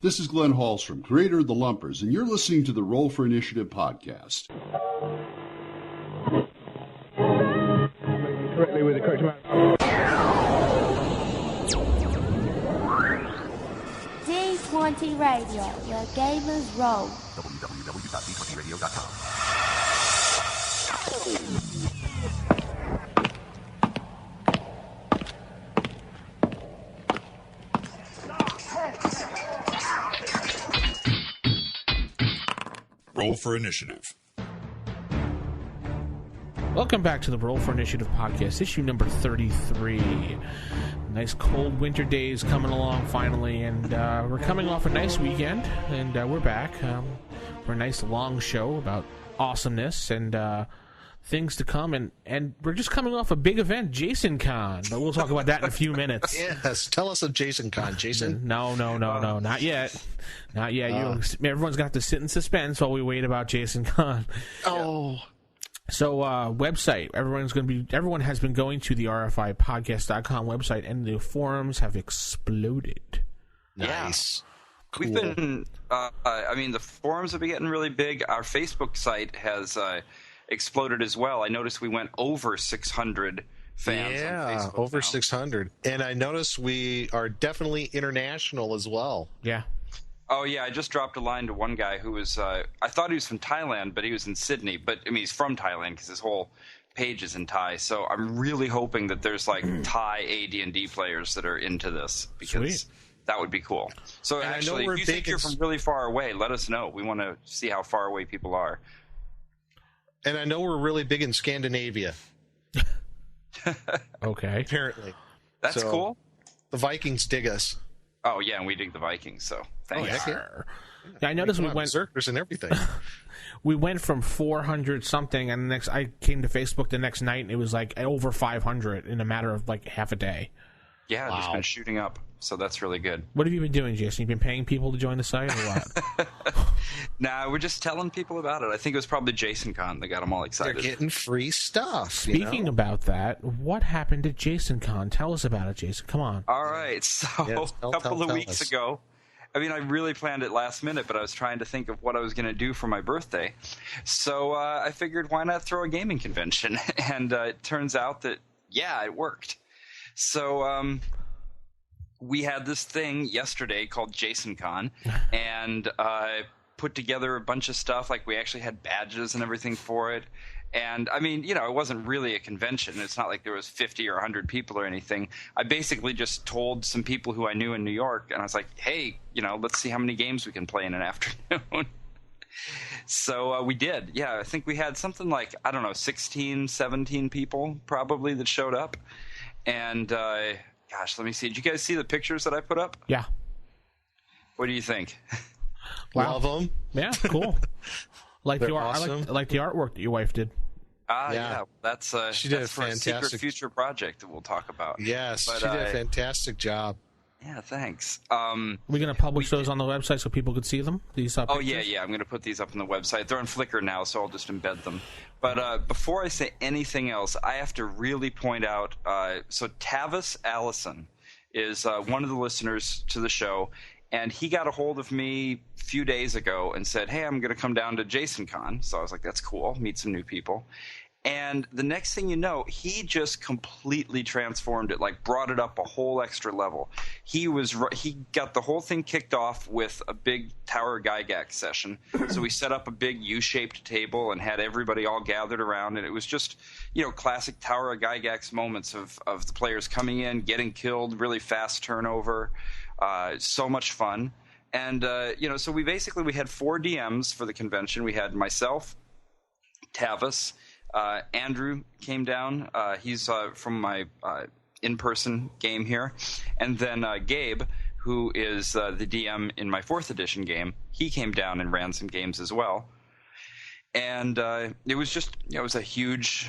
This is Glenn Hallstrom, creator of The Lumpers, and you're listening to the Roll for Initiative podcast. Correctly with the correct amount. D20 Radio, where gamers roll. www.d20radio.com. Roll for Initiative. Welcome back to the Roll for Initiative podcast, issue number 33. Nice cold winter days coming along finally, and we're coming off a nice weekend, and we're back for a nice long show about awesomeness and things to come, and we're just coming off a big event, JasonCon, but we'll talk about that in a few minutes. Yes, tell us of JasonCon, Jason. No, not yet. Not yet. Everyone's going to have to sit in suspense while we wait about JasonCon. Oh. So, website. Everyone has been going to the RFIpodcast.com website, and the forums have exploded. Nice. Cool. We've been, the forums have been getting really big. Our Facebook site has exploded as well. I noticed we went over 600 fans on Facebook over now. 600. And I noticed we are definitely international as well. Yeah. Oh, yeah, I just dropped a line to one guy who was, I thought he was from Thailand, but he was in Sydney. But, he's from Thailand because his whole page is in Thai. So I'm really hoping that there's, Thai AD&D players that are into this because that would be cool. So, and actually, if you think you're from really far away, let us know. We want to see how far away people are. And I know we're really big in Scandinavia. Okay. Apparently. That's cool. The Vikings dig us. Oh, yeah, and we dig the Vikings, so thanks. Yeah, I noticed we went berserkers and everything. We went from 400 something, and I came to Facebook the next night, and it was over 500 in a matter of half a day. Yeah, It's been shooting up, so that's really good. What have you been doing, Jason? You been paying people to join the site, or what? Nah, we're just telling people about it. I think it was probably JasonCon that got them all excited. They're getting free stuff. Speaking about that, what happened at JasonCon? Tell us about it, Jason. Come on. All right, so a couple of weeks ago, I really planned it last minute, but I was trying to think of what I was going to do for my birthday. So I figured, why not throw a gaming convention? And it turns out that, it worked. So we had this thing yesterday called JasonCon, and put together a bunch of stuff. We actually had badges and everything for it. And, it wasn't really a convention. It's not like there was 50 or 100 people or anything. I basically just told some people who I knew in New York, and I was like, hey, let's see how many games we can play in an afternoon. So we did. Yeah, I think we had something 16, 17 people probably that showed up. And, let me see. Did you guys see the pictures that I put up? Yeah. What do you think? Wow. Love them. Yeah, cool. Awesome. I like the artwork that your wife did. Yeah. That's she did that's a for fantastic a secret future project that we'll talk about. Yes, but, she did a fantastic job. Yeah, thanks. We're going to publish those on the website so people could see them? These pictures? Oh, yeah. I'm going to put these up on the website. They're on Flickr now, so I'll just embed them. But before I say anything else, I have to really point out, so Tavis Allison is one of the listeners to the show, and he got a hold of me a few days ago and said, hey, I'm going to come down to JasonCon. So I was like, that's cool. Meet some new people. And the next thing you know, he just completely transformed it, brought it up a whole extra level. He got the whole thing kicked off with a big Tower Gygax session. So we set up a big U-shaped table and had everybody all gathered around, and it was just, classic Tower of Gygax moments of the players coming in, getting killed, really fast turnover, so much fun. And, so we had 4 DMs for the convention. We had myself, Tavis, Andrew came down. He's from my in-person game here. And then Gabe, who is the DM in my 4th edition game, he came down and ran some games as well. And it was a huge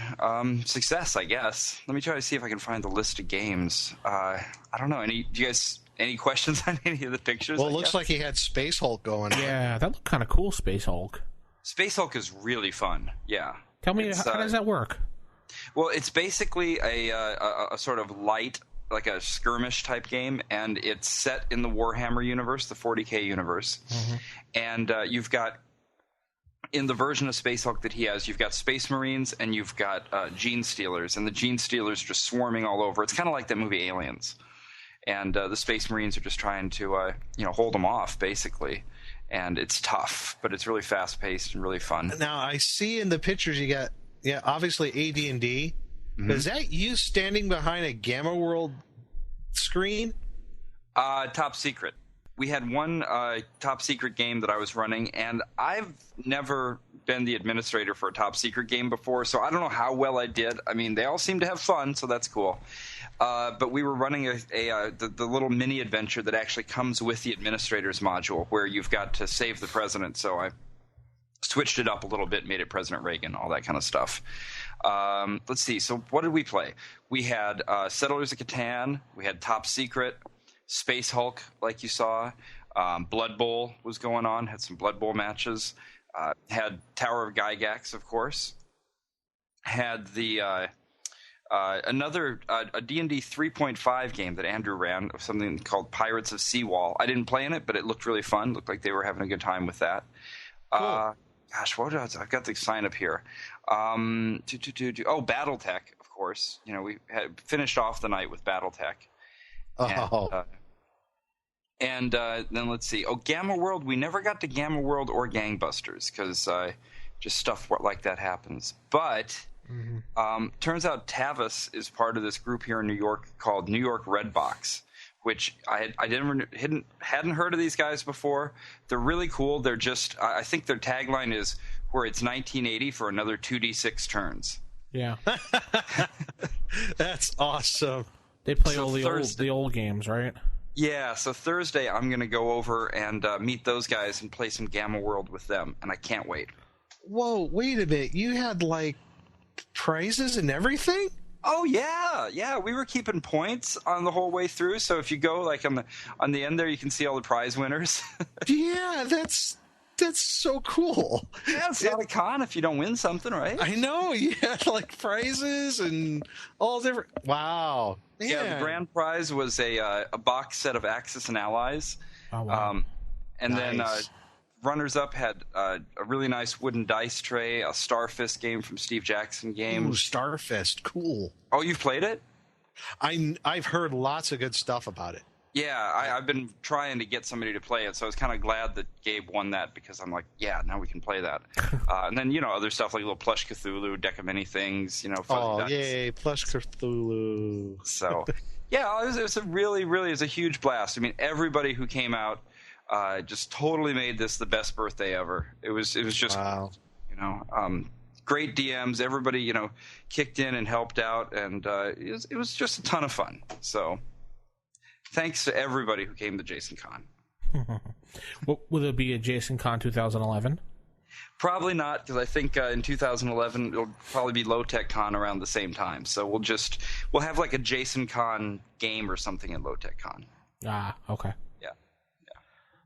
success, I guess. Let me try to see if I can find the list of games. I don't know. Do you guys any questions on any of the pictures? Well, it looks like he had Space Hulk going. Yeah, that looked kind of cool, Space Hulk. Space Hulk is really fun, yeah. Tell me, how does that work? Well, it's basically a sort of light like a skirmish type game, and it's set in the Warhammer universe, the 40K universe. Mm-hmm. And you've got, in the version of Space Hulk that he has, you've got Space Marines and you've got Gene Stealers, and the Gene Stealers are just swarming all over. It's kind of like that movie Aliens. And the Space Marines are just trying to, hold them off, basically. And it's tough, but it's really fast-paced and really fun. Now, I see in the pictures you got, obviously AD&D. Mm-hmm. Is that you standing behind a Gamma World screen? Top secret. We had one top secret game that I was running, and I've never been the administrator for a top secret game before, so I don't know how well I did. I mean, they all seem to have fun, so that's cool. But we were running the little mini adventure that actually comes with the administrator's module, where you've got to save the president. So I switched it up a little bit, made it President Reagan, all that kind of stuff. Let's see. So what did we play? We had Settlers of Catan. We had Top Secret. Space Hulk, like you saw. Blood Bowl was going on. Had some Blood Bowl matches. Had Tower of Gygax, of course. Had the another a D&D 3.5 game that Andrew ran, of something called Pirates of Seawall. I didn't play in it, but it looked really fun. Looked like they were having a good time with that. Cool. Gosh, what else? I've got the sign up here. BattleTech, of course. We had finished off the night with BattleTech. Oh. And then let's see. Gamma World. We never got to Gamma World or Gangbusters because just stuff like that happens. But turns out Tavis is part of this group here in New York called New York Redbox, which I hadn't heard of these guys before. They're really cool. They're just I think their tagline is where it's 1980 for another 2d6 turns. Yeah, that's awesome. They play all the old games, right? Yeah, so Thursday I'm going to go over and meet those guys and play some Gamma World with them, and I can't wait. Whoa, wait a minute. You had, prizes and everything? Oh, yeah. We were keeping points on the whole way through, so if you go, on the end there, you can see all the prize winners. Yeah, that's so cool. Yeah, it's not a con if you don't win something, right? I know. You had, prizes and all different... Wow. Yeah, the grand prize was a box set of Axis and Allies. Oh, wow. And nice. Then runners-up had a really nice wooden dice tray, a Starfist game from Steve Jackson Games. Ooh, Starfist. Cool. Oh, you've played it? I've heard lots of good stuff about it. Yeah, I've been trying to get somebody to play it, so I was kind of glad that Gabe won that because I'm like, yeah, now we can play that. And then, other stuff like little Plush Cthulhu, deck of many things, Oh, dice. Yay, Plush Cthulhu. So, yeah, it was a really, really, it was a huge blast. I mean, everybody who came out just totally made this the best birthday ever. It was just, wow. Great DMs. Everybody, kicked in and helped out, and it was just a ton of fun. So... thanks to everybody who came to JasonCon. Will it be a JasonCon 2011? Probably not, because I think in 2011 it'll probably be Low Tech Con around the same time. So we'll have like a JasonCon game or something at Low Tech Con. Ah, okay. Yeah.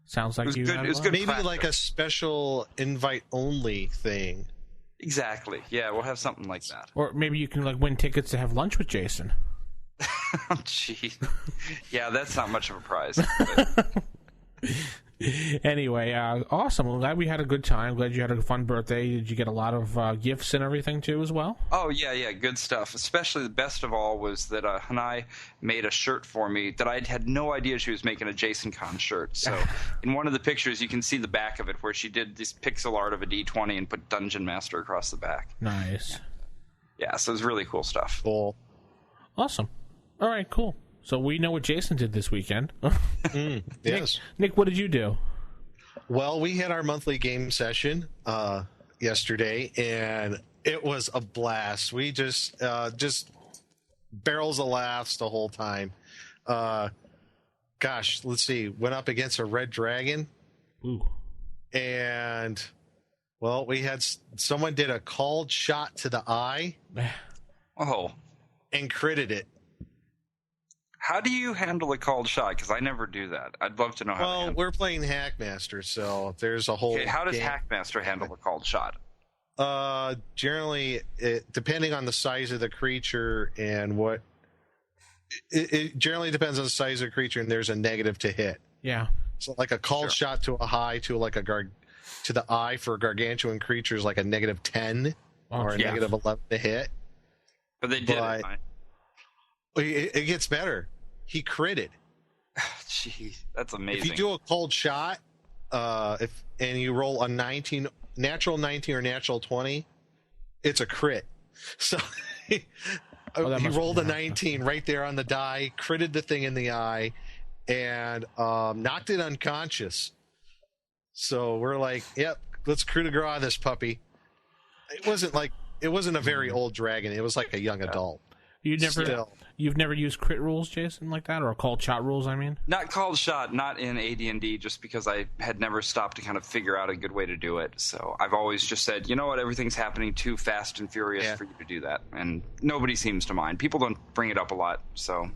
Sounds like it was good. Maybe like a special invite only thing. Exactly. Yeah, we'll have something like that. Or maybe you can win tickets to have lunch with Jason. Oh, gee. Yeah, that's not much of a prize. Anyway, awesome. I'm glad we had a good time. Glad you had a fun birthday. Did you get a lot of gifts and everything, too, as well? Oh, yeah, good stuff. Especially the best of all was that Hanai made a shirt for me that I had no idea she was making a JasonCon shirt. So in one of the pictures, you can see the back of it where she did this pixel art of a D20 and put Dungeon Master across the back. Nice. Yeah, so it was really cool stuff. Cool. Awesome. All right, cool. So we know what Jason did this weekend. Yes. Nick, what did you do? Well, we had our monthly game session yesterday, and it was a blast. We just barrels of laughs the whole time. Gosh, let's see. Went up against a red dragon. Ooh. And, well, we had someone did a called shot to the eye. Oh. And critted it. How do you handle a called shot? Because I never do that. I'd love to know how. Well, we're playing Hackmaster, so there's a whole. Okay, how does Hackmaster handle a called shot? Generally, depending on the size of the creature and what It generally depends on the size of the creature, and there's a negative to hit. Yeah. So like a called shot to a high to like to the eye for a gargantuan creature is like a -10 or a -11 to hit. But they did it. It gets better. He critted. Jeez, that's amazing. If you do a cold shot, and you roll a natural 19 or natural 20, it's a crit. So he rolled a 19 right there on the die, critted the thing in the eye, and knocked it unconscious. So we're like, yep, let's coup de grace this puppy. It wasn't a very old dragon. It was like a young adult. You've never used crit rules, Jason, like that, or called shot rules? I mean, not called shot, not in AD&D, just because I had never stopped to kind of figure out a good way to do it. So I've always just said, you know what, everything's happening too fast and furious for you to do that, and nobody seems to mind. People don't bring it up a lot, so.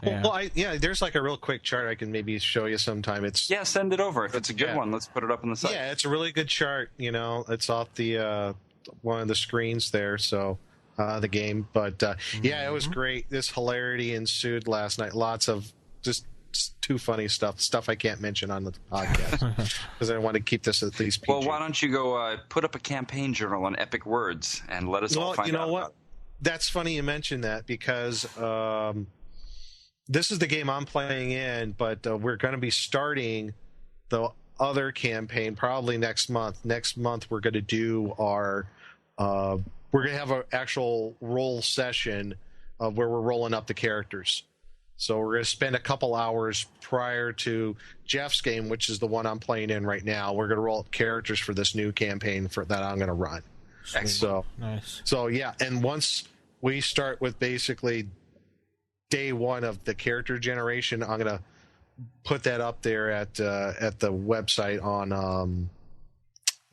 There's like a real quick chart I can maybe show you sometime. Send it over if it's a good one. Let's put it up on the site. Yeah, it's a really good chart. It's off the one of the screens there. So. The game, but it was great. This hilarity ensued last night. Lots of just too funny stuff I can't mention on the podcast because I want to keep this at least PG. Well, why don't you go put up a campaign journal on Epic Words and let us all find out. You know what? That's funny you mentioned that because this is the game I'm playing in, but we're going to be starting the other campaign probably next month. Next month we're going to do our we're going to have an actual roll session of where we're rolling up the characters. So we're going to spend a couple hours prior to Jeff's game, which is the one I'm playing in right now. We're going to roll up characters for this new campaign that I'm going to run. So nice. So yeah, and once we start with basically day one of the character generation, I'm going to put that up there at the website on.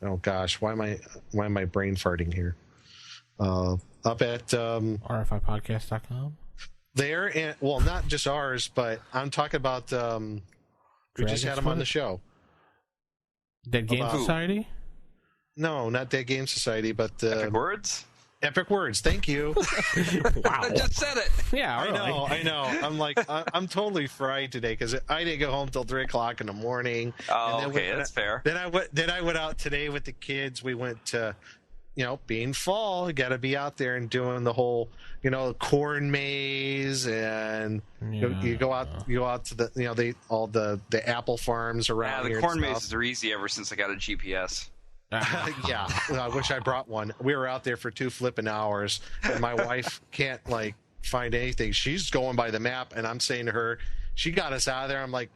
Oh gosh, why am I brain farting here? Up at RFIpodcast.com. There, and well, not just ours, but I'm talking about we just had him on the show. Dead Game Society? No, not Dead Game Society, but Epic Words. Epic Words. Thank you. Wow, I just said it. Yeah, really. I know. I'm like, I'm totally fried today because I didn't go home till 3:00 in the morning. Oh, okay, that's fair. Then I went out today with the kids. We went to. Being fall, you got to be out there and doing the whole, corn maze, and you go out to the, all the apple farms around. Yeah, the corn mazes are easy ever since I got a GPS. Yeah, I wish I brought one. We were out there for 2 flipping hours, and my wife can't find anything. She's going by the map, and I'm saying to her, she got us out of there. I'm like,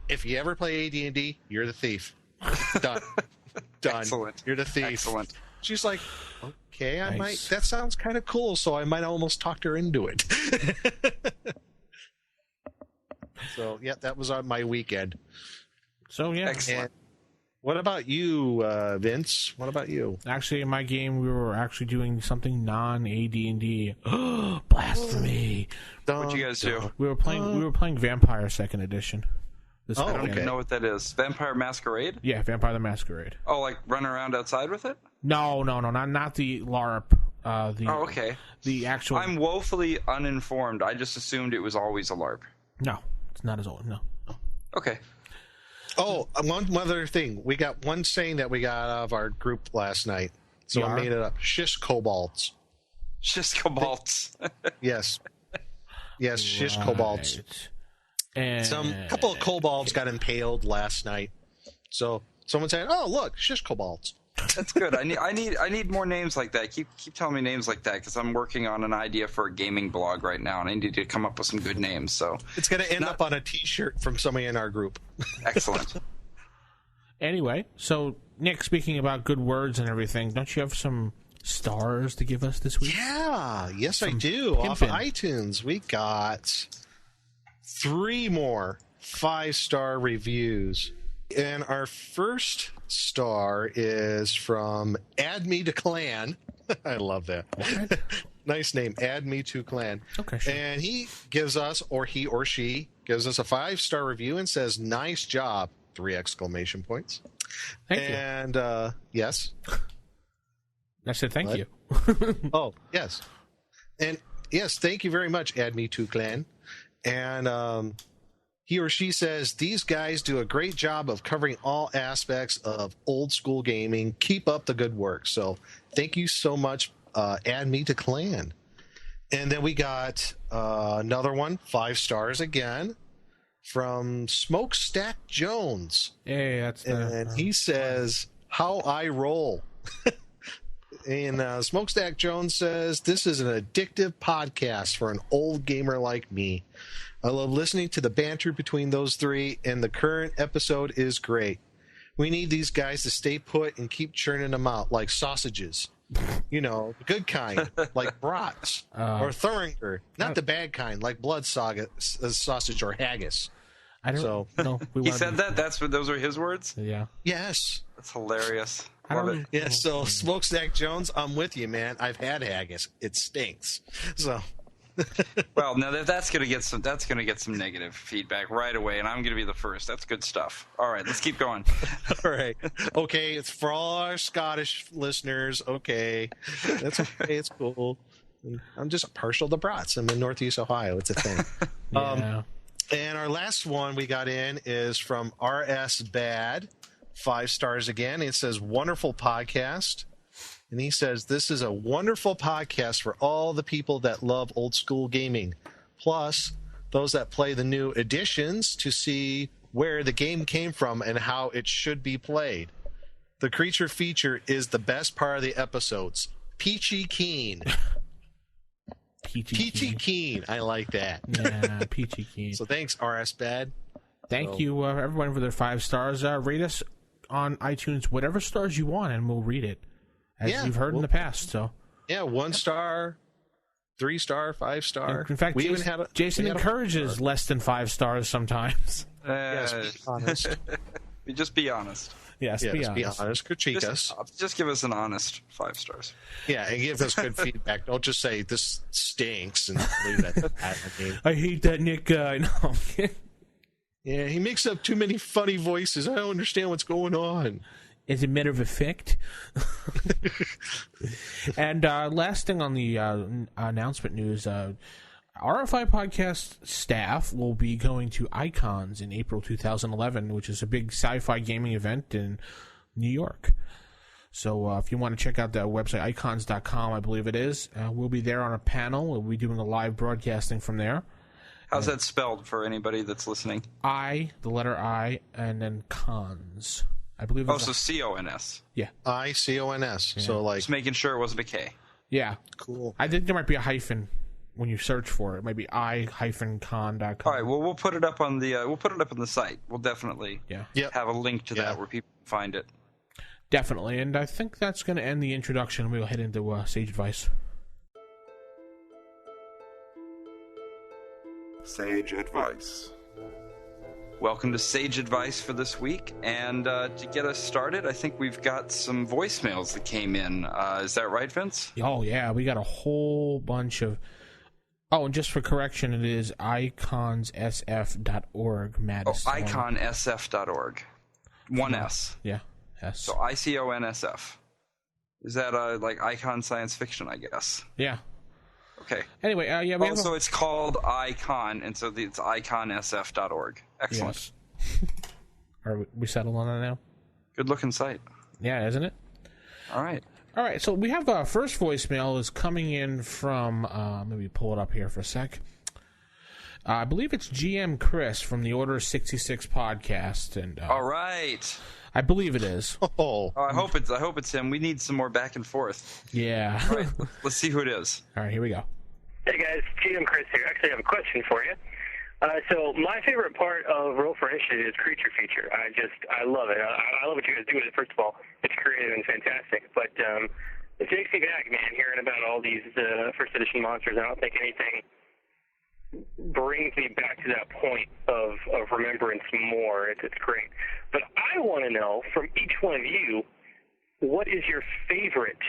if you ever play AD&D, you're the thief. Done. Excellent. You're the thief. Excellent. She's like, okay, I Nice. might. That sounds kind of cool, so I might almost talk her into it. So yeah, that was on my weekend. So yeah. Excellent. And what about you, Vince? What about you? Actually, in my game, we were actually doing something non-AD&D. Blasphemy! What'd you guys do? We were playing Vampire Second Edition. I don't even know what that is. Vampire Masquerade? Yeah, Vampire the Masquerade. Oh, like running around outside with it? No, not the LARP. Okay. The actual. I'm woefully uninformed. I just assumed it was always a LARP. No, it's not as old. No. Okay. Oh, one other thing. We got one saying that we got out of our group last night. So I made it up. Shish kobolds. Shish kobolds. Yes. Yes, shish kobolds. And Couple of kobolds got impaled last night. So someone said, "Oh, look, shish kobolds." That's good. I need more names like that. Keep telling me names like that because I'm working on an idea for a gaming blog right now, and I need to come up with some good names. So it's going to end up on a T-shirt from somebody in our group. Excellent. Anyway, so Nick, speaking about good words and everything, don't you have some stars to give us this week? Yeah, yes, I do. Off of iTunes, we got 3 more 5-star reviews. And our first star is from Add Me to Clan. I love that. Okay. Nice name, Add Me to Clan. Okay, sure. And he gives us, or he or she gives us a 5-star review and says, "Nice job!" 3 exclamation points. Thank you. And yes. I said thank you. Oh, yes. And Yes, thank you very much, Add Me To Clan. And he or she says, these guys do a great job of covering all aspects of old school gaming. Keep up the good work. So thank you so much, Add Me To Clan. And then we got another one, 5 stars again, from Smokestack Jones. Hey, that's and he says, how I roll. And Smokestack Jones says, this is an addictive podcast for an old gamer like me. I love listening to the banter between those three, and the current episode is great. We need these guys to stay put and keep churning them out like sausages. You know, the good kind, like brats, or Thuringer. Not the bad kind, like blood sausage or haggis. I don't know. He said that? Those are his words? Yeah. Yes. That's hilarious. I don't know. Yeah, so Smokestack Jones, I'm with you, man. I've had haggis. It stinks. So... Well, now that's going to get some negative feedback right away, and I'm going to be the first. That's good stuff. All right, let's keep going. All right. Okay, it's for all our Scottish listeners. Okay. That's okay. It's cool. I'm just partial to brats. I'm in Northeast Ohio. It's a thing. Yeah. And our last one we got in is from RS Bad, 5 stars again. It says, wonderful podcast. And he says, this is a wonderful podcast for all the people that love old school gaming, plus those that play the new editions to see where the game came from and how it should be played. The creature feature is the best part of the episodes. Peachy Keen. Peachy Keen. I like that. Yeah, Peachy Keen. So thanks, RS Bad. Thank you, everyone, for their 5 stars. Rate us on iTunes, whatever stars you want, and we'll read it. As you've heard in the past, so 1 star, 3 star, 5 star. In fact, Jason encourages less than 5 stars sometimes. Yes, be honest. Just be honest. Yes, be honest. Critique us. Just give us an honest 5 stars. Yeah, and give us good feedback. Don't just say this stinks and leave it at that. I hate that Nick guy. No. Yeah, he makes up too many funny voices. I don't understand what's going on. As a matter of effect. And last thing on the announcement news, RFI Podcast staff will be going to Icons in April 2011, which is a big sci-fi gaming event in New York. So if you want to check out that website, icons.com, I believe it is, we'll be there on a panel. We'll be doing a live broadcasting from there. How's that spelled for anybody that's listening? I, the letter I, and then cons. I believe. So C-O-N-S. Yeah. I-C-O-N-S. Yeah. So like, just making sure it wasn't a K. Yeah. Cool. I think there might be a hyphen when you search for it. It might be I-con.com. All right. Well, we'll put it up on the site. We'll definitely have a link to that where people can find it. Definitely. And I think that's going to end the introduction. We'll head into Sage Advice. Sage Advice. Welcome to Sage Advice for this week, and to get us started, I think we've got some voicemails that came in. Is that right, Vince? Oh, yeah, we got a whole bunch of... Oh, and just for correction, it is iconssf.org, Madison. Oh, iconsf.org. One S. Yeah, S. So ICONSF. Is that like icon science fiction, I guess? Yeah. Okay. Anyway, so it's called Icon, and so it's iconsf.org. Excellent. Yes. Are we settled on that now? Good looking site. Yeah, isn't it? All right. So we have our first voicemail is coming in from, let me pull it up here for a sec. I believe it's GM Chris from the Order 66 podcast. And all right. I believe it is. Oh, I hope it's him. We need some more back and forth. Yeah. All right, let's see who it is. All right, here we go. Hey guys, GM Chris here. Actually, I have a question for you. So my favorite part of Roll for Initiative is creature feature. I love it. I love what you guys do with it. First of all, it's creative and fantastic. But it takes me back, man, hearing about all these first edition monsters. I don't think anything brings me back to that point of remembrance more. It's great. But I want to know from each one of you, what is your favorite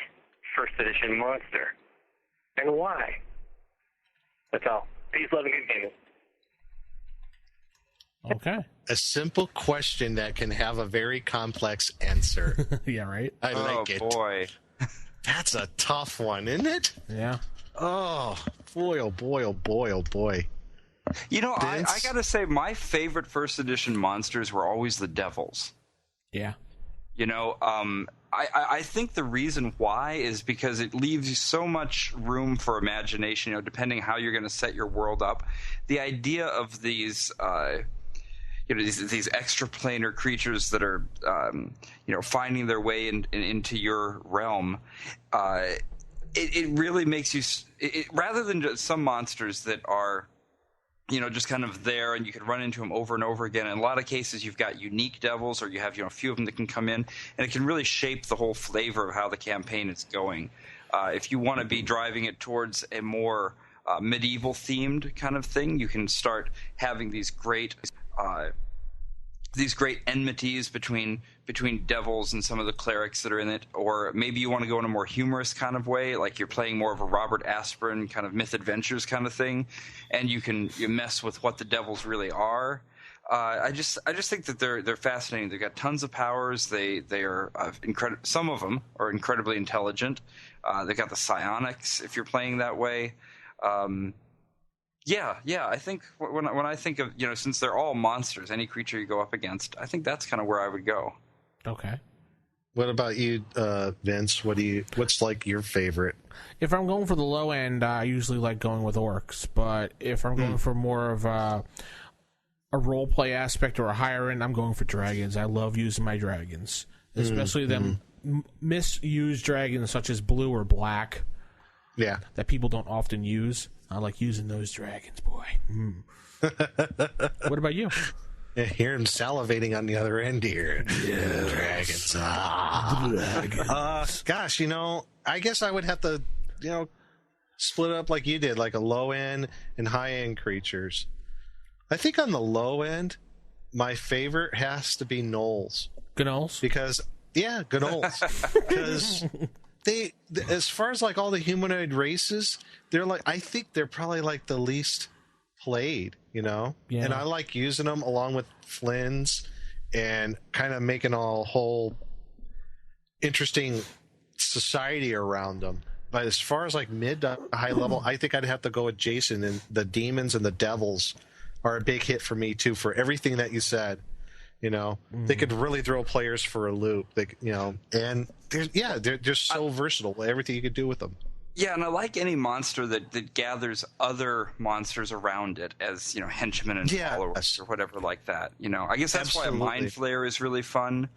first edition monster and why? That's all. Peace, love, and good gaming. Okay. A simple question that can have a very complex answer. Yeah, right? I like it. Oh, boy. That's a tough one, isn't it? Yeah. Oh, boy, oh boy, oh boy, oh boy. You know, I gotta say, my favorite first edition monsters were always the devils. Yeah. You know, I think the reason why is because it leaves you so much room for imagination, you know, depending how you're going to set your world up. The idea of these, you know, these extraplanar creatures that are, you know, finding their way into your realm, it really makes you, rather than just some monsters that are, you know, just kind of there and you can run into them over and over again. In a lot of cases, you've got unique devils, or you have, you know, a few of them that can come in, and it can really shape the whole flavor of how the campaign is going. If you want to be driving it towards a more medieval themed kind of thing, you can start having these great enmities between devils and some of the clerics that are in it. Or maybe you want to go in a more humorous kind of way, like you're playing more of a Robert Aspirin kind of myth adventures kind of thing, and you mess with what the devils really are. I just think that they're fascinating. They've got tons of powers. They are some of them are incredibly intelligent. They've got the psionics if you're playing that way. Yeah. I think when I think of, you know, since they're all monsters, any creature you go up against, I think that's kind of where I would go. Okay. What about you, Vince? What's like your favorite? If I'm going for the low end, I usually like going with orcs. But if I'm going for more of a role play aspect or a higher end, I'm going for dragons. I love using my dragons, especially them misused dragons such as blue or black. Yeah, that people don't often use. I like using those dragons, boy. What about you? I hear him salivating on the other end here. Yeah, dragons. Dragons. Gosh, you know, I guess I would have to, you know, split it up like you did, like a low end and high end creatures. I think on the low end, my favorite has to be gnolls. Gnolls? Because they, as far as like all the humanoid races, I think they're probably like the least played, you know? Yeah. And I like using them along with Flynn's and kind of making a whole interesting society around them. But as far as like mid to high level, I think I'd have to go with Jason, and the demons and the devils are a big hit for me too, for everything that you said. You know, they could really throw players for a loop. They, you know, and they're so versatile. Everything you could do with them. Yeah, and I like any monster that gathers other monsters around it as, you know, henchmen and followers or whatever like that. You know, I guess that's why a Mind Flayer is really fun.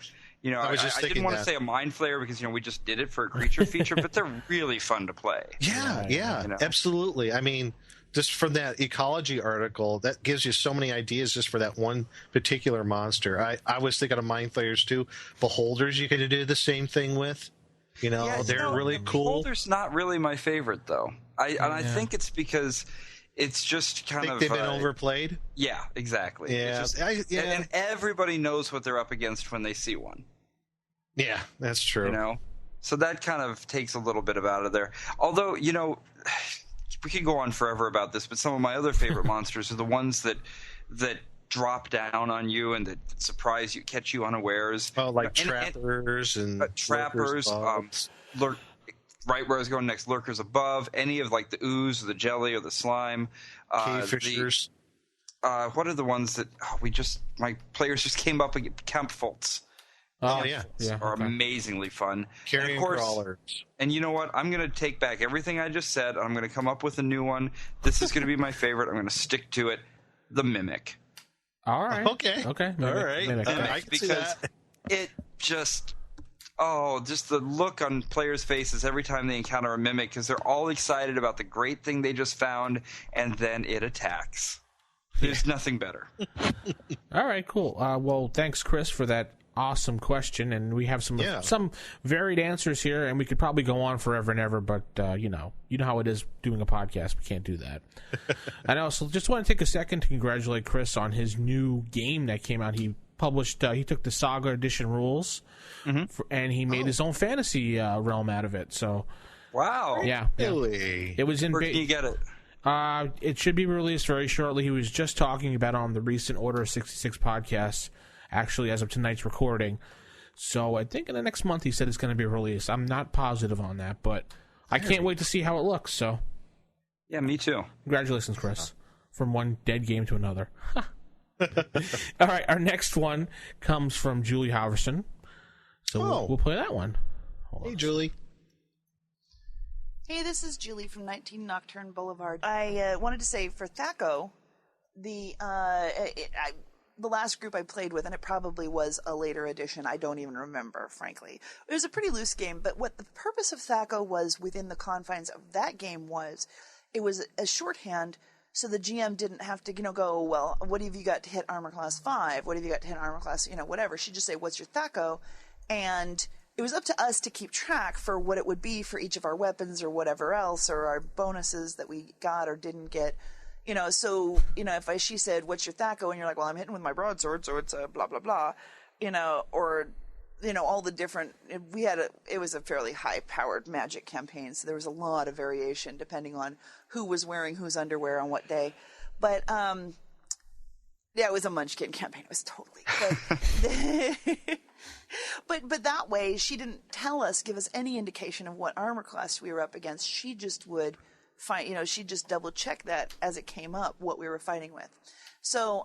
You know, I didn't want to say a Mind Flayer because, you know, we just did it for a creature feature, but they're really fun to play. Yeah, you know? Absolutely. I mean, just from that ecology article, that gives you so many ideas just for that one particular monster. I was thinking of Mind Flayers too. Beholders you could do the same thing with. You know, they're really cool. Beholder's not really my favorite, though. I think it's because it's just kind of... they've been overplayed? Yeah, exactly. Yeah. And everybody knows what they're up against when they see one. Yeah, that's true. You know? So that kind of takes a little bit of out of there. Although, you know, we could go on forever about this, but some of my other favorite monsters are the ones that drop down on you and that surprise you, catch you unawares. Oh, like trappers and trappers. Right where I was going next, lurkers above. Any of like the ooze, or the jelly, or the slime. Cave fishers. What are the ones that my players just came up against? Campfolts. Oh yeah, are amazingly fun. Carrion crawlers. And you know what? I'm going to take back everything I just said. I'm going to come up with a new one. This is going to be my favorite. I'm going to stick to it. The Mimic. All right. Okay. Mimic. All right. Mimic. I can see that. It just the look on players' faces every time they encounter a Mimic, because they're all excited about the great thing they just found, and then it attacks. There's nothing better. All right, cool. Well, thanks, Chris, for that awesome question, and we have some varied answers here, and we could probably go on forever and ever, but you know how it is doing a podcast. We can't do that. And I also just want to take a second to congratulate Chris on his new game that came out. He published he took the Saga Edition rules and he made his own fantasy realm out of it. So wow. Really? It was in where can you get it? It should be released very shortly. He was just talking about it on the recent Order of 66 podcast, actually, as of tonight's recording. So I think in the next month he said it's going to be released. I'm not positive on that, but I can't wait to see how it looks. So Yeah, me too. Congratulations, Chris. From one dead game to another. All right, our next one comes from Julie Halverson. So we'll play that one. Hey, Julie. Hey, this is Julie from 19 Nocturne Boulevard. I wanted to say for THAC0, the last group I played with, and it probably was a later edition, I don't even remember, frankly. It was a pretty loose game, but what the purpose of THAC0 was within the confines of that game was, it was a shorthand, so the GM didn't have to, go, well, what have you got to hit armor class 5? What have you got to hit armor class, whatever. She'd just say, what's your THAC0? And it was up to us to keep track for what it would be for each of our weapons or whatever else, or our bonuses that we got or didn't get. So, if she said, what's your THAC0? And you're like, well, I'm hitting with my broadsword, so it's a blah, blah, blah, or, all the different, it was a fairly high-powered Magic campaign, so there was a lot of variation depending on who was wearing whose underwear on what day. But, yeah, it was a Munchkin campaign. It was totally. But that way, she didn't give us any indication of what armor class we were up against. She just would find, she'd just double check that as it came up, what we were fighting with. So,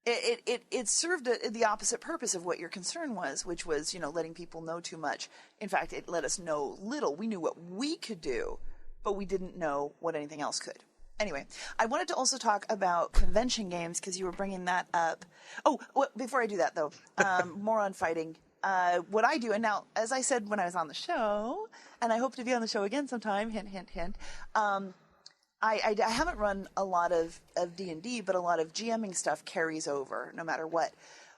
it served the opposite purpose of what your concern was, which was, letting people know too much. In fact, it let us know little. We knew what we could do, but we didn't know what anything else could. Anyway, I wanted to also talk about convention games because you were bringing that up. Oh, before I do that, though, more on fighting. What I do, and now, as I said when I was on the show, and I hope to be on the show again sometime, hint, hint, hint, I haven't run a lot of D&D, but a lot of GMing stuff carries over no matter what.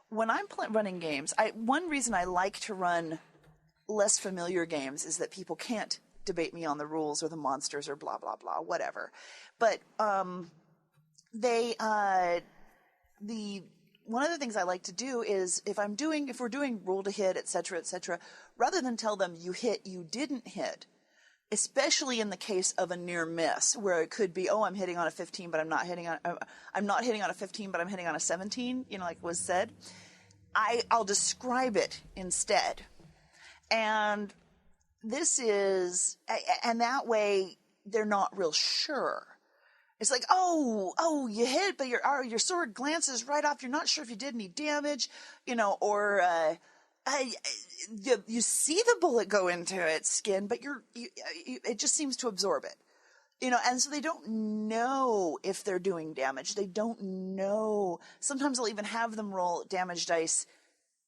When I'm running games, one reason I like to run less familiar games is that people can't debate me on the rules or the monsters or blah, blah, blah, whatever. But one of the things I like to do is if we're doing roll to hit, et cetera, rather than tell them you hit, you didn't hit, especially in the case of a near miss where it could be, I'm hitting on a 15, but I'm not hitting on a 15, but I'm hitting on a 17, like was said. I'll describe it instead. And and that way they're not real sure. It's like, you hit, but your sword glances right off. You're not sure if you did any damage, or you see the bullet go into its skin, but it just seems to absorb it, and so they don't know if they're doing damage. They don't know. Sometimes I'll even have them roll damage dice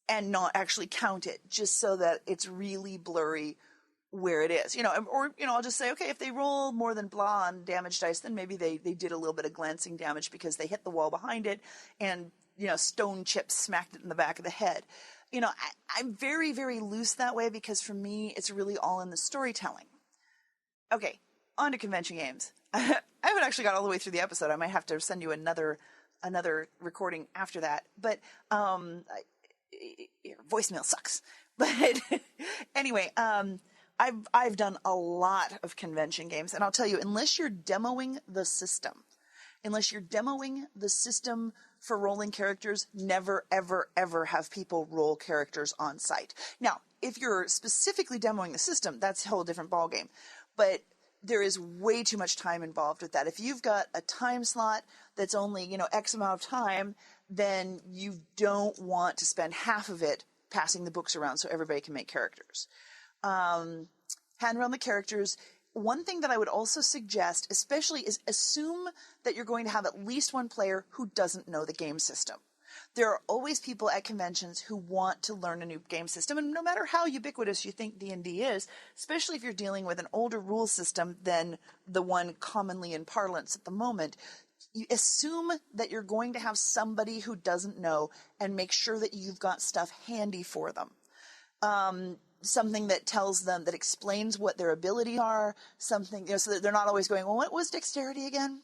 and not actually count it, just so that it's really blurry where it is, or I'll just say, okay, if they roll more than blah on damage dice, then maybe they did a little bit of glancing damage because they hit the wall behind it and, stone chips smacked it in the back of the head. I'm very, very loose that way because for me, it's really all in the storytelling. Okay, on to convention games. I haven't actually got all the way through the episode. I might have to send you another recording after that, but, voicemail sucks. But anyway, I've done a lot of convention games, and I'll tell you, unless you're demoing the system for rolling characters, never, ever, ever have people roll characters on site. Now, if you're specifically demoing the system, that's a whole different ballgame. But there is way too much time involved with that. If you've got a time slot that's only, X amount of time, then you don't want to spend half of it passing the books around so everybody can make characters. Hand around the characters. One thing that I would also suggest, especially, is assume that you're going to have at least one player who doesn't know the game system. There are always people at conventions who want to learn a new game system, and no matter how ubiquitous you think D&D is, especially if you're dealing with an older rule system than the one commonly in parlance at the moment, you assume that you're going to have somebody who doesn't know and make sure that you've got stuff handy for them. Something that tells them, that explains what their abilities are, something, so that they're not always going, well, what was dexterity again?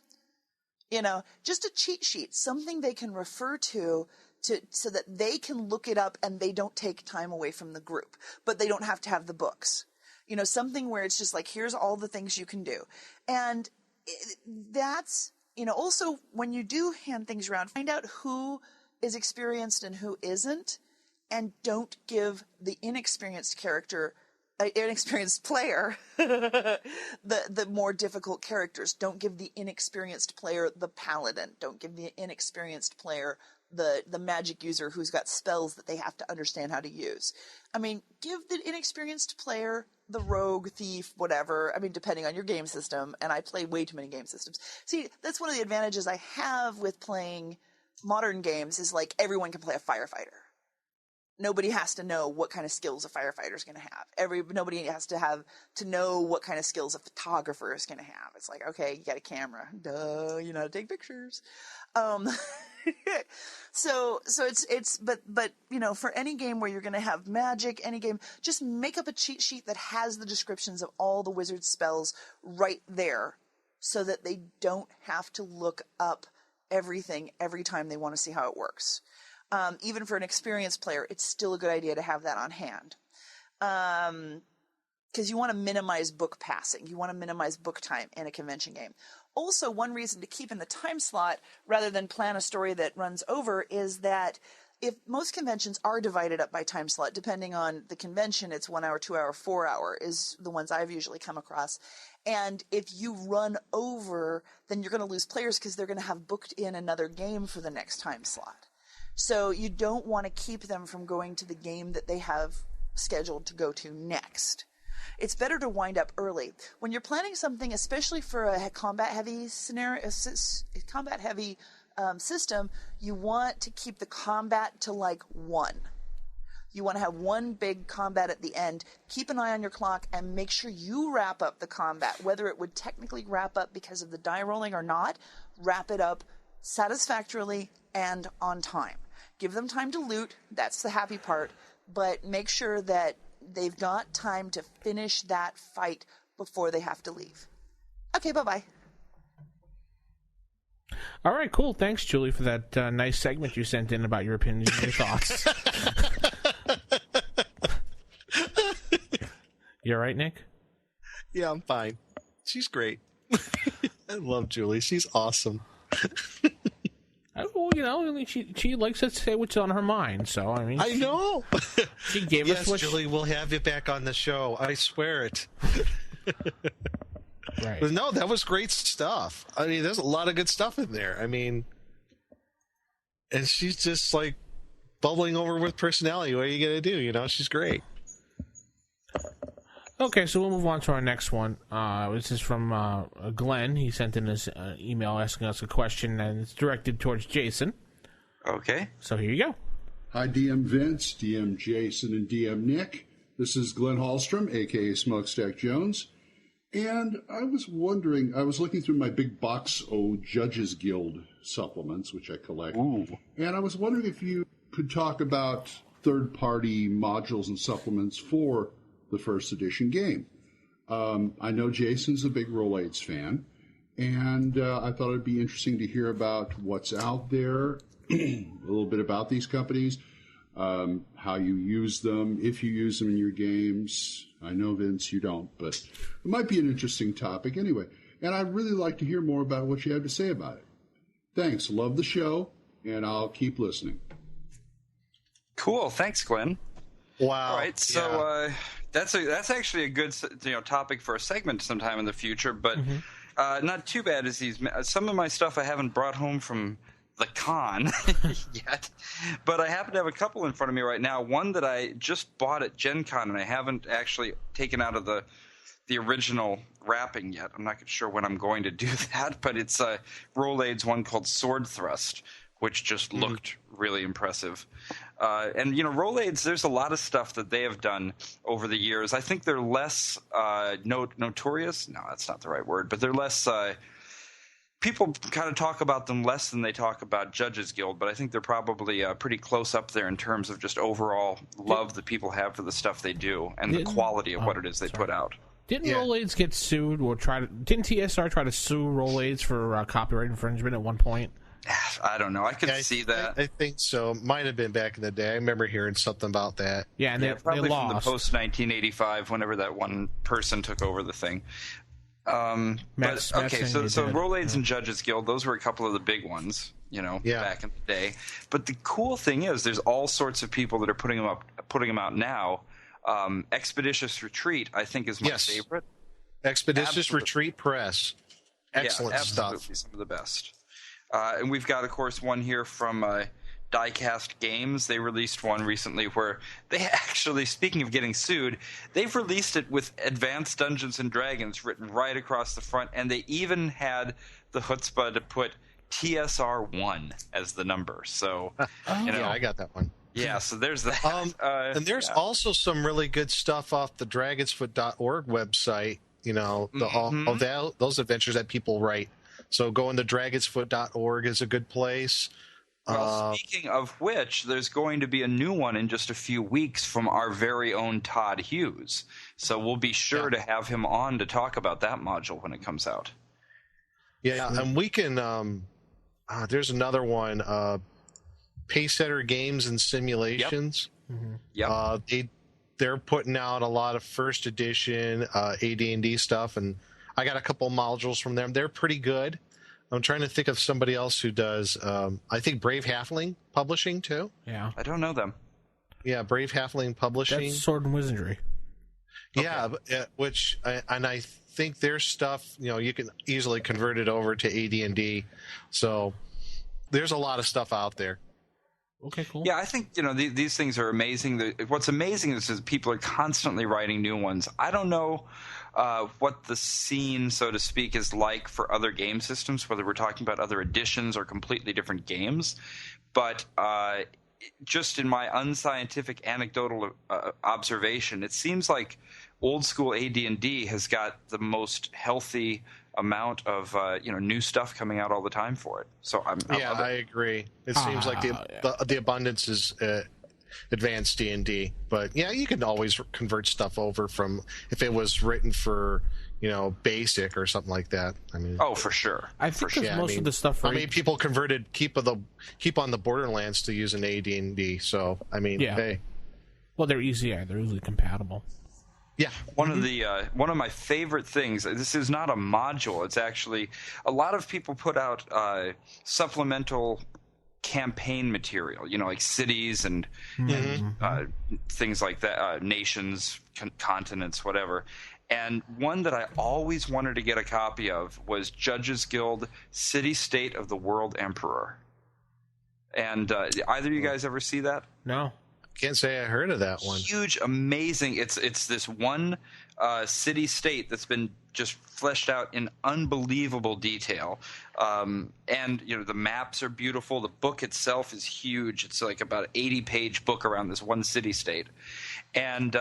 Just a cheat sheet, something they can refer to so that they can look it up and they don't take time away from the group, but they don't have to have the books. Something where it's just like, here's all the things you can do. And that's, also when you do hand things around, find out who is experienced and who isn't. And don't give the inexperienced character inexperienced player the more difficult characters. Don't give the inexperienced player the paladin. Don't give the inexperienced player the magic user who's got spells that they have to understand how to use. I mean, give the inexperienced player the rogue, thief, whatever. I mean, depending on your game system, and I play way too many game systems. See, that's one of the advantages I have with playing modern games is, like, everyone can play a firefighter. Nobody has to know what kind of skills a firefighter is going to have. Nobody has to know what kind of skills a photographer is going to have. It's like, okay, you got a camera. Duh, you know how to take pictures. So but you know, for any game where you're going to have magic, any game, just make up a cheat sheet that has the descriptions of all the wizard spells right there so that they don't have to look up everything every time they want to see how it works. Even for an experienced player, it's still a good idea to have that on hand. Because you want to minimize book passing. You want to minimize book time in a convention game. Also, one reason to keep in the time slot rather than plan a story that runs over is that if most conventions are divided up by time slot, depending on the convention, it's 1 hour, 2 hour, 4 hour is the ones I've usually come across. And if you run over, then you're going to lose players because they're going to have booked in another game for the next time slot. So you don't want to keep them from going to the game that they have scheduled to go to next. It's better to wind up early. When you're planning something, especially for a combat-heavy scenario, combat-heavy system, you want to keep the combat to like 1. You want to have one big combat at the end. Keep an eye on your clock and make sure you wrap up the combat. Whether it would technically wrap up because of the die rolling or not, wrap it up satisfactorily and on time. Give them time to loot. That's the happy part. But make sure that they've got time to finish that fight before they have to leave. Okay, bye-bye. All right, cool. Thanks, Julie, for that nice segment you sent in about your opinions and your thoughts. You all right, Nick? Yeah, I'm fine. She's great. I love Julie. She's awesome. Well, you know, she likes to say what's on her mind, so, I mean... I know! She gave us what... Julie, we'll have you back on the show. I swear it. Right. But no, that was great stuff. I mean, there's a lot of good stuff in there. I mean... And she's just, like, bubbling over with personality. What are you going to do? You know, she's great. Okay, so we'll move on to our next one. This is from Glenn. He sent in his email asking us a question, and it's directed towards Jason. Okay. So here you go. Hi, DM Vince, DM Jason, and DM Nick. This is Glenn Hallstrom, a.k.a. Smokestack Jones. And I was wondering, I was looking through my big box of Judges Guild supplements, which I collect. Ooh. And I was wondering if you could talk about third-party modules and supplements for the first edition game. I know Jason's a big Rolaids fan, and I thought it'd be interesting to hear about what's out there, a little bit about these companies, how you use them, if you use them in your games. I know, Vince, you don't, but it might be an interesting topic anyway. And I'd really like to hear more about what you have to say about it. Thanks. Love the show, and I'll keep listening. Cool. Thanks, Glenn. Wow. All right, so that's actually a good topic for a segment sometime in the future, but not too bad as some of my stuff I haven't brought home from the con yet, but I happen to have a couple in front of me right now. One that I just bought at Gen Con and I haven't actually taken out of the original wrapping yet. I'm not sure when I'm going to do that, but it's a Rolaids one called Sword Thrust, which just looked really impressive. And, Rolaids, there's a lot of stuff that they have done over the years. I think they're less notorious. No, that's not the right word. But they're less people kind of talk about them less than they talk about Judges Guild. But I think they're probably pretty close up there in terms of just overall love that people have for the stuff they do and the quality of what it is they put out. Didn't Rolaids get sued or didn't TSR try to sue Rolaids for copyright infringement at one point? I don't know. I could see that. I think so. Might have been back in the day. I remember hearing something about that. Yeah, and probably they from lost. the post-1985, whenever that one person took over the thing. So Rolaids and Judges Guild, those were a couple of the big ones, back in the day. But the cool thing is there's all sorts of people that are putting them out now. Expeditious Retreat, I think, is my favorite. Expeditious Retreat Press. Excellent stuff. Absolutely, some of the best. And we've got, of course, one here from Diecast Games. They released one recently where they actually, speaking of getting sued, they've released it with Advanced Dungeons and Dragons written right across the front, and they even had the chutzpah to put TSR1 as the number. So, yeah, I got that one. Yeah, so there's that. And there's also some really good stuff off the dragonsfoot.org website, all those adventures that people write. So going to dragonsfoot.org is a good place. Well, speaking of which, there's going to be a new one in just a few weeks from our very own Todd Hughes. So we'll be sure to have him on to talk about that module when it comes out. Yeah, and we can there's another one, Pacesetter Games and Simulations. Yep. They're putting out a lot of first edition AD&D stuff, and I got a couple modules from them. They're pretty good. I'm trying to think of somebody else who does. I think Brave Halfling Publishing too. Yeah, I don't know them. Yeah, Brave Halfling Publishing. That's Sword and Wizardry. Yeah, and I think their stuff, you can easily convert it over to AD&D. So there's a lot of stuff out there. Okay, cool. Yeah, I think these things are amazing. What's amazing is that people are constantly writing new ones. I don't know what the scene, so to speak, is like for other game systems, whether we're talking about other editions or completely different games. But just in my unscientific anecdotal observation, it seems like old school AD&D has got the most healthy amount of new stuff coming out all the time for it. So I agree. It seems like the abundance is advanced D&D, but yeah, you can always convert stuff over from if it was written for basic or something like that. I mean, for sure. I think most of the stuff. People converted Keep on the Borderlands to use an AD&D. So I mean, hey. Well, they're easy. Yeah, they're easily compatible. Yeah, one of my favorite things. This is not a module. It's actually a lot of people put out supplemental campaign material. Like cities and things like that, nations, continents, whatever. And one that I always wanted to get a copy of was Judges Guild City State of the World Emperor. And either of you guys ever see that? No. Can't say I heard of that one. Huge, amazing. It's this one city state that's been just fleshed out in unbelievable detail. And the maps are beautiful. The book itself is huge. It's like about an 80-page book around this one city state. And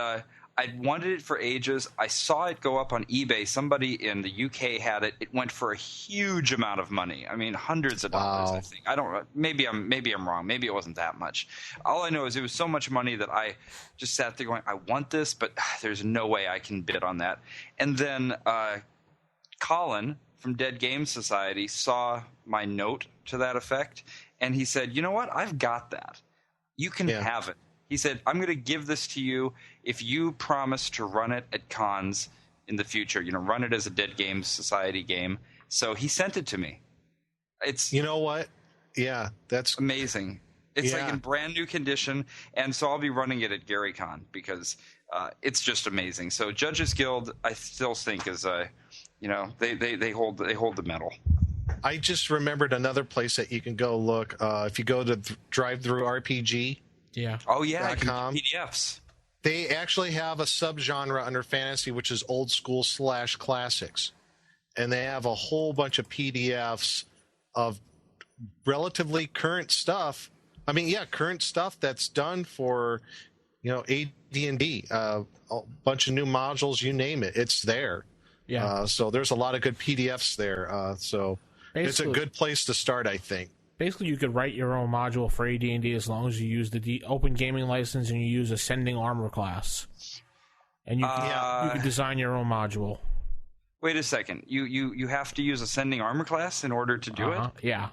I'd wanted it for ages. I saw it go up on eBay. Somebody in the UK had it. It went for a huge amount of money. I mean, hundreds of dollars, I think. I don't. Maybe I'm wrong. Maybe it wasn't that much. All I know is it was so much money that I just sat there going, I want this, but there's no way I can bid on that. And then Colin from Dead Game Society saw my note to that effect, and he said, "You know what? I've got that. You can have it." He said, "I'm going to give this to you if you promise to run it at cons in the future. Run it as a Dead Game Society game." So he sent it to me. It's what? Yeah, that's amazing. It's like in brand new condition, and so I'll be running it at GaryCon because it's just amazing. So Judges Guild, I still think is they hold the medal. I just remembered another place that you can go look. If you go to Drive-Thru RPG. Yeah. Oh yeah, PDFs. They actually have a subgenre under fantasy, which is old school / classics, and they have a whole bunch of PDFs of relatively current stuff. I mean, current stuff that's done for AD&D, a bunch of new modules, you name it, it's there. Yeah. So there's a lot of good PDFs there. So it's a good place to start, I think. Basically, you could write your own module for AD&D as long as you use the open gaming license and you use Ascending Armor class. And you can design your own module. Wait a second. You have to use Ascending Armor class in order to do it? Yeah.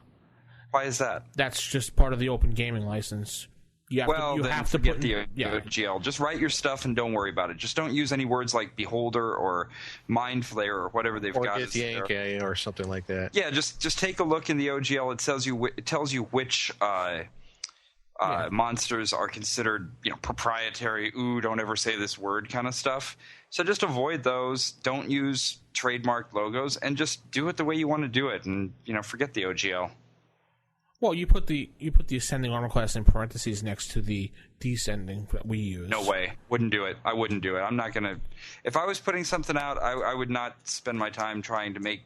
Why is that? That's just part of the open gaming license. You have to put the OGL. Just write your stuff and don't worry about it. Just don't use any words like Beholder or Mind Flayer or whatever they've got. Or Githyank or something like that. Yeah, just take a look in the OGL. It tells you which Monsters are considered, proprietary. Ooh, don't ever say this word kind of stuff. So just avoid those. Don't use trademark logos, and just do it the way you want to do it, and forget the OGL. Well, you put the ascending armor class in parentheses next to the descending that we use. No way. Wouldn't do it. I wouldn't do it. I'm not gonna. If I was putting something out, I would not spend my time trying to make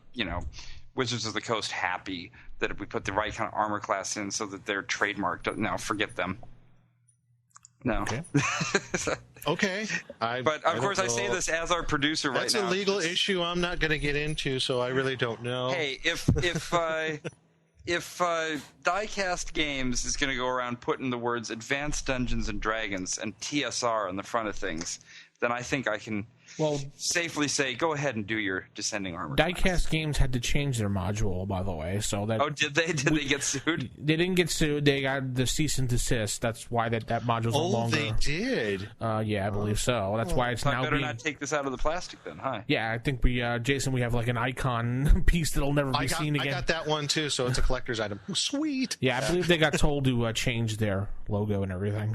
Wizards of the Coast happy that we put the right kind of armor class in so that they're trademarked. No, forget them. No. Okay. Okay. But of course, I say this as our producer right now. That's a legal issue I'm not going to get into, so I really don't know. Hey, if Diecast Games is going to go around putting the words Advanced Dungeons and Dragons and TSR on the front of things, then I think I can safely say, go ahead and do your Descending Armor. Diecast Games had to change their module, by the way. So that. Oh, did they? Did they get sued? They didn't get sued. They got the cease and desist. That's why that module's no longer. Oh, they did? Yeah, I believe so. That's why it's now I better not take this out of the plastic then, huh? Yeah, I think Jason, we have like an icon piece that'll never be seen again. I got that one too, so it's a collector's item. Sweet. Yeah, I believe they got told to change their logo and everything.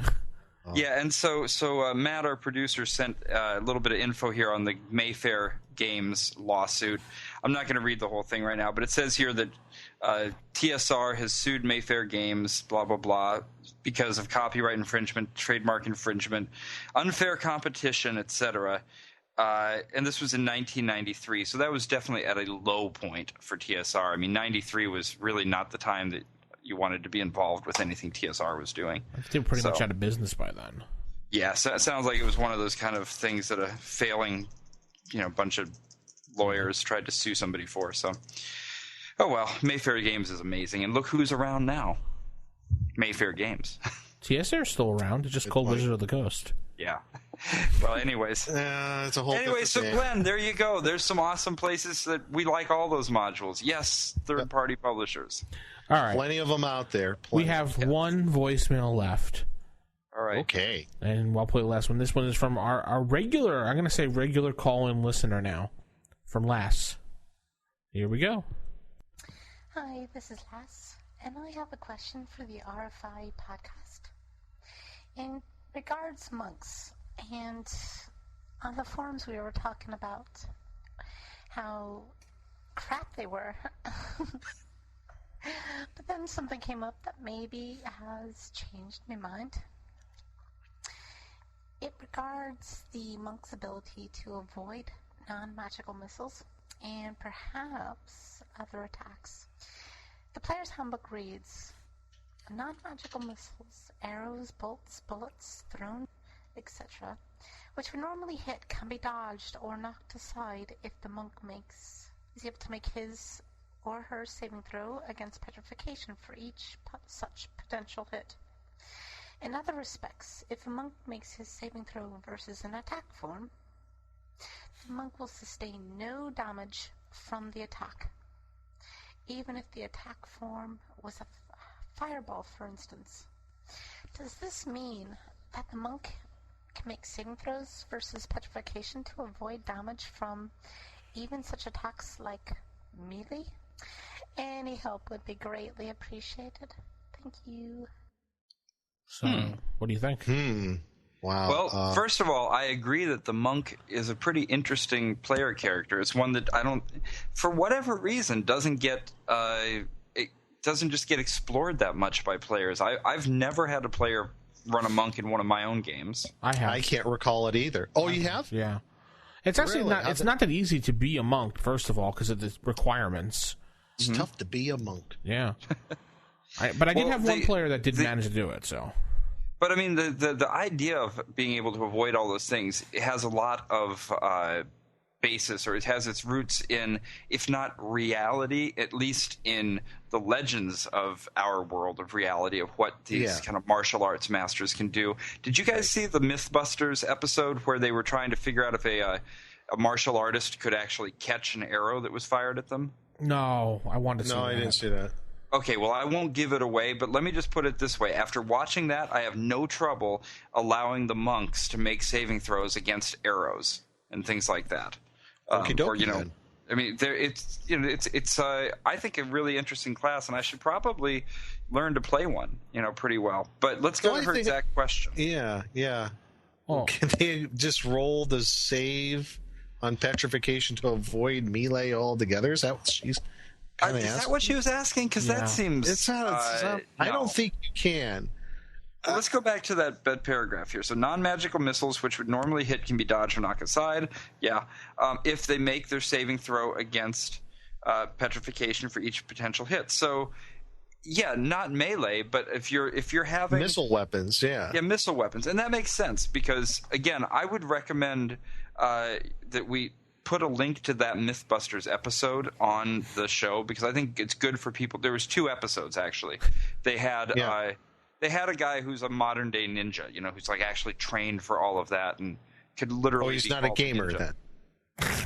Yeah, and so Matt, our producer, sent a little bit of info here on the Mayfair Games lawsuit. I'm not going to read the whole thing right now, but it says here that TSR has sued Mayfair Games, blah, blah, blah, because of copyright infringement, trademark infringement, unfair competition, etc. And this was in 1993, so that was definitely at a low point for TSR. I mean, 93 was really not the time that you wanted to be involved with anything TSR was doing. They were pretty much out of business by then. Yeah, so it sounds like it was one of those kind of things that a failing, bunch of lawyers tried to sue somebody for. So, oh well, Mayfair Games is amazing, and look who's around now. Mayfair Games. TSR is still around. It's just called Wizard of the Coast. Yeah. Well, anyways. It's a whole so thing. Glenn, there you go. There's some awesome places that we like all those modules. Yes, third-party publishers. All right. Plenty of them out there. We have one voicemail left. All right. Okay. And I'll play the last one. This one is from our regular, I'm going to say regular call-in listener now, from Lass. Here we go. Hi, this is Lass, and I have a question for the RFI podcast. In regards monks, and on the forums we were talking about how crap they were. But then something came up that maybe has changed my mind. It regards the monk's ability to avoid non-magical missiles and perhaps other attacks. The player's handbook reads, non-magical missiles, arrows, bolts, bullets, thrown, etc., which would normally hit can be dodged or knocked aside if the monk is able to make his or her saving throw against petrification for each such potential hit. In other respects, if a monk makes his saving throw versus an attack form, the monk will sustain no damage from the attack, even if the attack form was a fireball, for instance. Does this mean that the monk can make saving throws versus petrification to avoid damage from even such attacks like melee? Any help would be greatly appreciated. Thank you. So, what do you think? Wow. Well, first of all, I agree that the monk is a pretty interesting player character. It's one that for whatever reason, doesn't just get explored that much by players. I've never had a player run a monk in one of my own games. I have. I can't recall it either. Oh, you have? Yeah. It's actually Really? not that easy to be a monk, first of all, because of the requirements. It's tough to be a monk. Yeah. But I did have one player that did manage to do it, so. But I mean, the idea of being able to avoid all those things, it has a lot of basis, or it has its roots in, if not reality, at least in the legends of our world of reality of what these kind of martial arts masters can do. Did you guys see the Mythbusters episode where they were trying to figure out if a martial artist could actually catch an arrow that was fired at them? No, I wanted to see that. No, I didn't see that. Okay, well, I won't give it away, but let me just put it this way. After watching that, I have no trouble allowing the monks to make saving throws against arrows and things like that. Okey-dokey, then. I mean, it's I think a really interesting class, and I should probably learn to play one, pretty well. But let's go to her exact question. Yeah. Oh. Can they just roll the save on petrification to avoid melee altogether? Is that what she's kind of asking? Is that what she was asking? Because that seems... It's not, I don't think you can. Let's go back to that paragraph here. So non-magical missiles, which would normally hit, can be dodged or knocked aside. Yeah. If they make their saving throw against petrification for each potential hit. So, yeah, not melee, but if you're having... Missile weapons, yeah. Yeah, missile weapons. And that makes sense because, again, I would recommend that we put a link to that Mythbusters episode on the show because I think it's good for people. There was 2 episodes, actually. They had... They had a guy who's a modern day ninja, who's like actually trained for all of that and could literally. Oh, he's not a gamer then.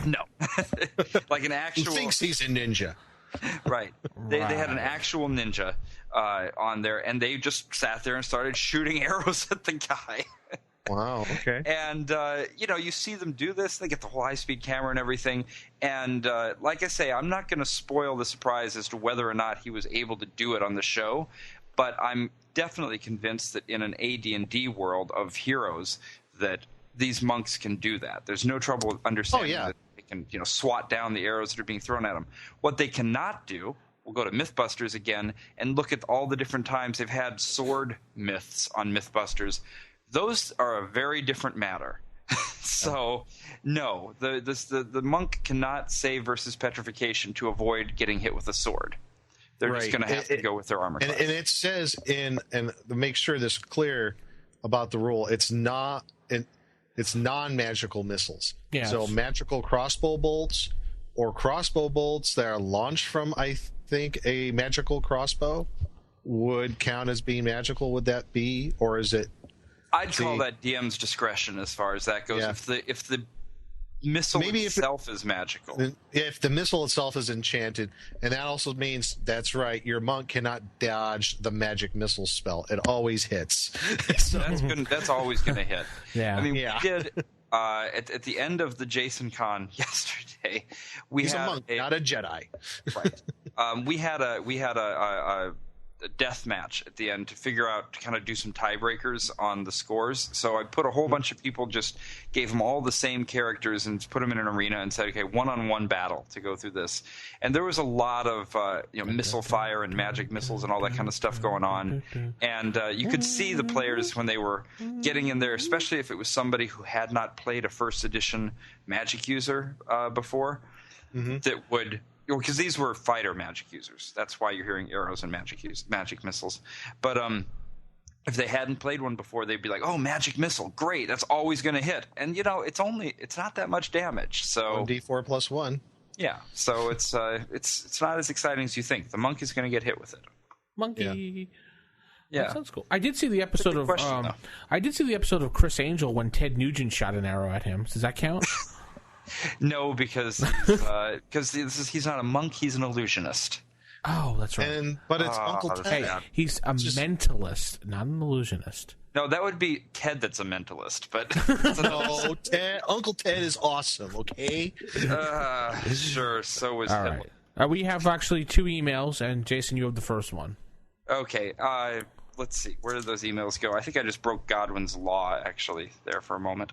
No, like an actual. He thinks he's a ninja. Right. They had an actual ninja on there, and they just sat there and started shooting arrows at the guy. Wow. Okay. And you see them do this. They get the whole high-speed camera and everything. And like I say, I'm not going to spoil the surprise as to whether or not he was able to do it on the show. But I'm definitely convinced that in an AD&D world of heroes that these monks can do that. There's no trouble understanding that they can, swat down the arrows that are being thrown at them. What they cannot do, we'll go to Mythbusters again and look at all the different times they've had sword myths on Mythbusters. Those are a very different matter. So, no, the monk cannot save versus petrification to avoid getting hit with a sword. They're just going to have to go with their armor class. And it says and to make sure this is clear about the rule, it's non-magical missiles. Yes. So magical crossbow bolts or crossbow bolts that are launched from, I think, a magical crossbow would count as being magical. Would that be, or is it? I'd call that DM's discretion as far as that goes. Yeah. If the missile itself is magical. If the missile itself is enchanted, and that also means, that's right, your monk cannot dodge the magic missile spell. It always hits. So that's always going to hit. Yeah. I mean, we did at the end of the Jason Con yesterday. He's a monk, not a Jedi. Right. We had a death match at the end to figure out, to kind of do some tiebreakers on the scores. So I put a whole bunch of people, just gave them all the same characters and put them in an arena and said, okay, one-on-one battle to go through this. And there was a lot of missile fire and magic missiles and all that kind of stuff going on. And you could see the players when they were getting in there, especially if it was somebody who had not played a first edition magic user before, that would... Because these were fighter magic users. That's why you're hearing arrows and magic missiles. But if they hadn't played one before, they'd be like, "Oh, magic missile, great! That's always going to hit." And it's not that much damage. So 1d4 plus 1. Yeah. So it's not as exciting as you think. The monk is going to get hit with it. Monkey. Yeah. That sounds cool. I did see the episode of Chris Angel when Ted Nugent shot an arrow at him. Does that count? No, because he's not a monk; he's an illusionist. Oh, that's right. But it's Uncle Ted. Hey, he's a mentalist, not an illusionist. No, that would be Ted. That's a mentalist. But no, Uncle Ted is awesome. Okay. Sure. So is Ted. Right. We have actually 2 emails, and Jason, you have the first one. Okay. Let's see. Where did those emails go? I think I just broke Godwin's law, actually, there for a moment.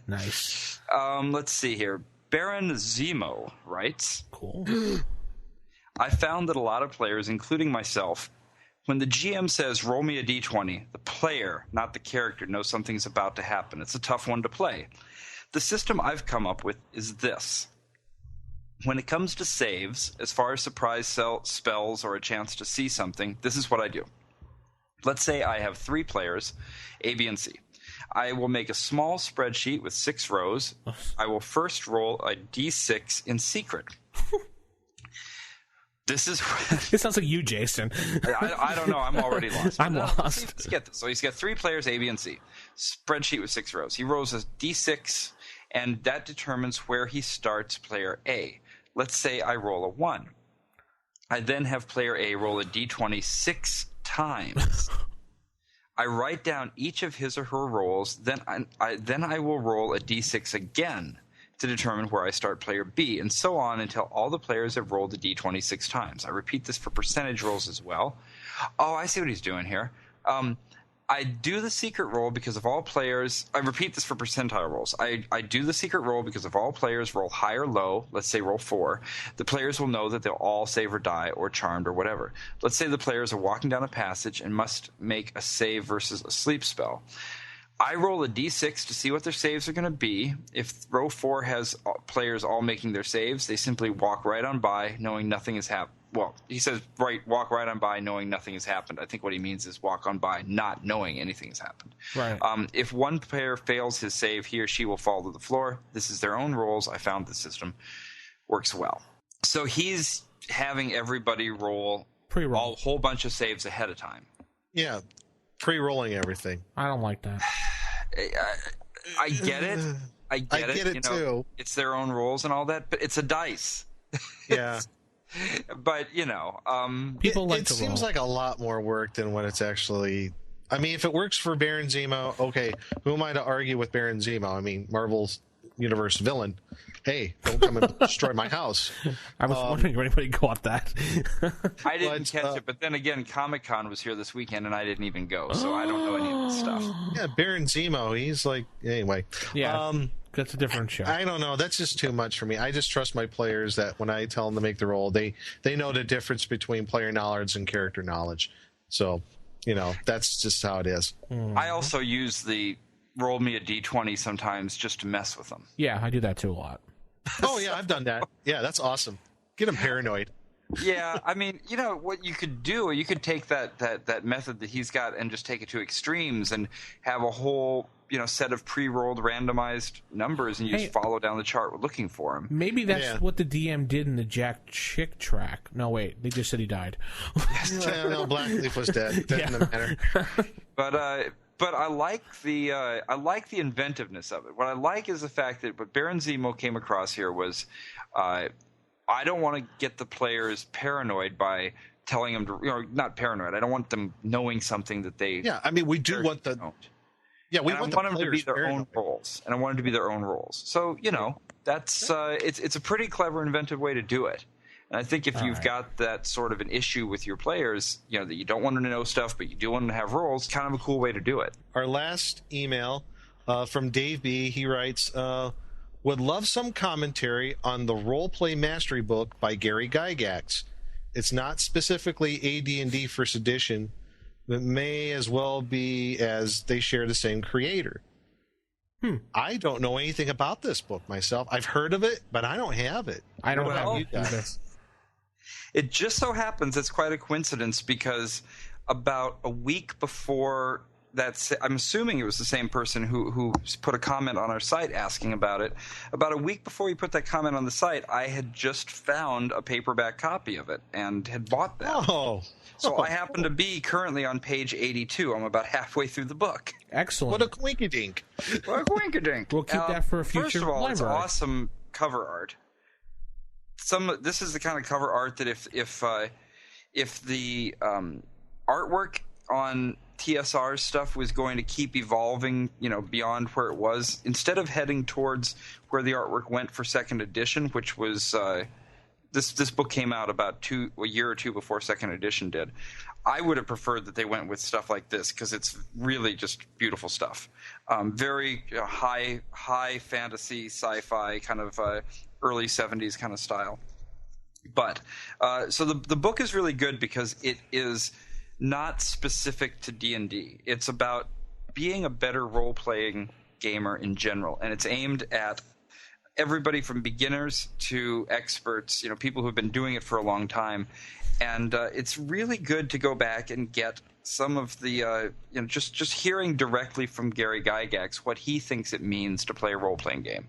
Nice. Let's see here. Baron Zemo writes, cool. I found that a lot of players, including myself, when the GM says, roll me a d20, the player, not the character, knows something's about to happen. It's a tough one to play. The system I've come up with is this. When it comes to saves, as far as surprise spells or a chance to see something, this is what I do. Let's say I have 3 players, A, B, and C. I will make a small spreadsheet with 6 rows. I will first roll a d6 in secret. This sounds like you, Jason. I don't know. I'm already lost. I'm lost. Let's get this. So he's got 3 players, A, B, and C. Spreadsheet with 6 rows. He rolls a d6, and that determines where he starts player A. Let's say I roll a 1. I then have player A roll a d20 6 times. I write down each of his or her rolls, then I will roll a d6 again to determine where I start player B, and so on until all the players have rolled a d20 6 times. I repeat this for percentage rolls as well. Oh, I see what he's doing here. I do the secret roll because of all players. I repeat this for percentile rolls. I do the secret roll because if all players roll high or low, let's say roll 4, the players will know that they'll all save or die or charmed or whatever. Let's say the players are walking down a passage and must make a save versus a sleep spell. I roll a d6 to see what their saves are going to be. If row 4 has players all making their saves, they simply walk right on by knowing nothing has happened. Well, he says walk right on by knowing nothing has happened. I think what he means is walk on by not knowing anything has happened. Right. If one player fails his save, he or she will fall to the floor. This is their own rolls. I found the system works well. So he's having everybody roll a whole bunch of saves ahead of time. Yeah, pre-rolling everything. I don't like that. I get it. I get it too. It's their own rolls and all that, but it's a dice. Yeah. But, people like it to seems roll. like a lot more work than what it's actually. I mean, if it works for Baron Zemo, okay, who am I to argue with Baron Zemo? I mean, Marvel's universe villain. Hey, don't come and destroy my house. I was wondering if anybody caught that. I didn't catch it, but then again, Comic-Con was here this weekend, and I didn't even go, so I don't know any of this stuff. Yeah, Baron Zemo, he's like, anyway. Yeah, that's a different show. I don't know. That's just too much for me. I just trust my players that when I tell them to make the roll, they know the difference between player knowledge and character knowledge. So, that's just how it is. I also use the roll me a d20 sometimes just to mess with them. Yeah, I do that too a lot. Oh, yeah, I've done that. Yeah, that's awesome. Get them paranoid. Yeah, I mean, what you could do, you could take that method that he's got and just take it to extremes and have a whole set of pre-rolled randomized numbers, and you just follow down the chart looking for them. Maybe that's what the DM did in the Jack Chick track. No, wait, they just said he died. No, Blackleaf was dead. Doesn't matter. But I like the inventiveness of it. What I like is the fact that what Baron Zemo came across here was, I don't want to get the players paranoid by telling them to, not paranoid. I don't want them knowing something that they. Yeah, I mean, we do want the. Don't. Yeah, we and want I want the them to be their paranoid. own roles, and I want them to be their own roles. So that's it's a pretty clever, inventive way to do it. And I think if you've got that sort of an issue with your players, that you don't want them to know stuff, but you do want them to have roles, kind of a cool way to do it. Our last email from Dave B. He writes, would love some commentary on the Roleplay Mastery book by Gary Gygax. It's not specifically AD&D First Edition, but may as well be as they share the same creator. I don't know anything about this book myself. I've heard of it, but I don't have it. I don't have it either. It just so happens it's quite a coincidence because about a week before I'm assuming it was the same person who put a comment on our site asking about it. About a week before he put that comment on the site, I had just found a paperback copy of it and had bought that. So I happen to be currently on page 82. I'm about halfway through the book. Excellent. What a quinkydink. What a quinkydink. We'll keep that for a future First of all, library. it's awesome cover art. This is the kind of cover art that if the artwork on TSR's stuff was going to keep evolving, beyond where it was, instead of heading towards where the artwork went for second edition, which was this book came out about a year or two before second edition did. I would have preferred that they went with stuff like this because it's really just beautiful stuff. Very high fantasy, sci-fi kind of early 70s kind of style. But so the book is really good because it is not specific to D&D. It's about being a better role-playing gamer in general, and it's aimed at everybody from beginners to experts, people who've been doing it for a long time. And it's really good to go back and get some of the, just hearing directly from Gary Gygax what he thinks it means to play a role-playing game.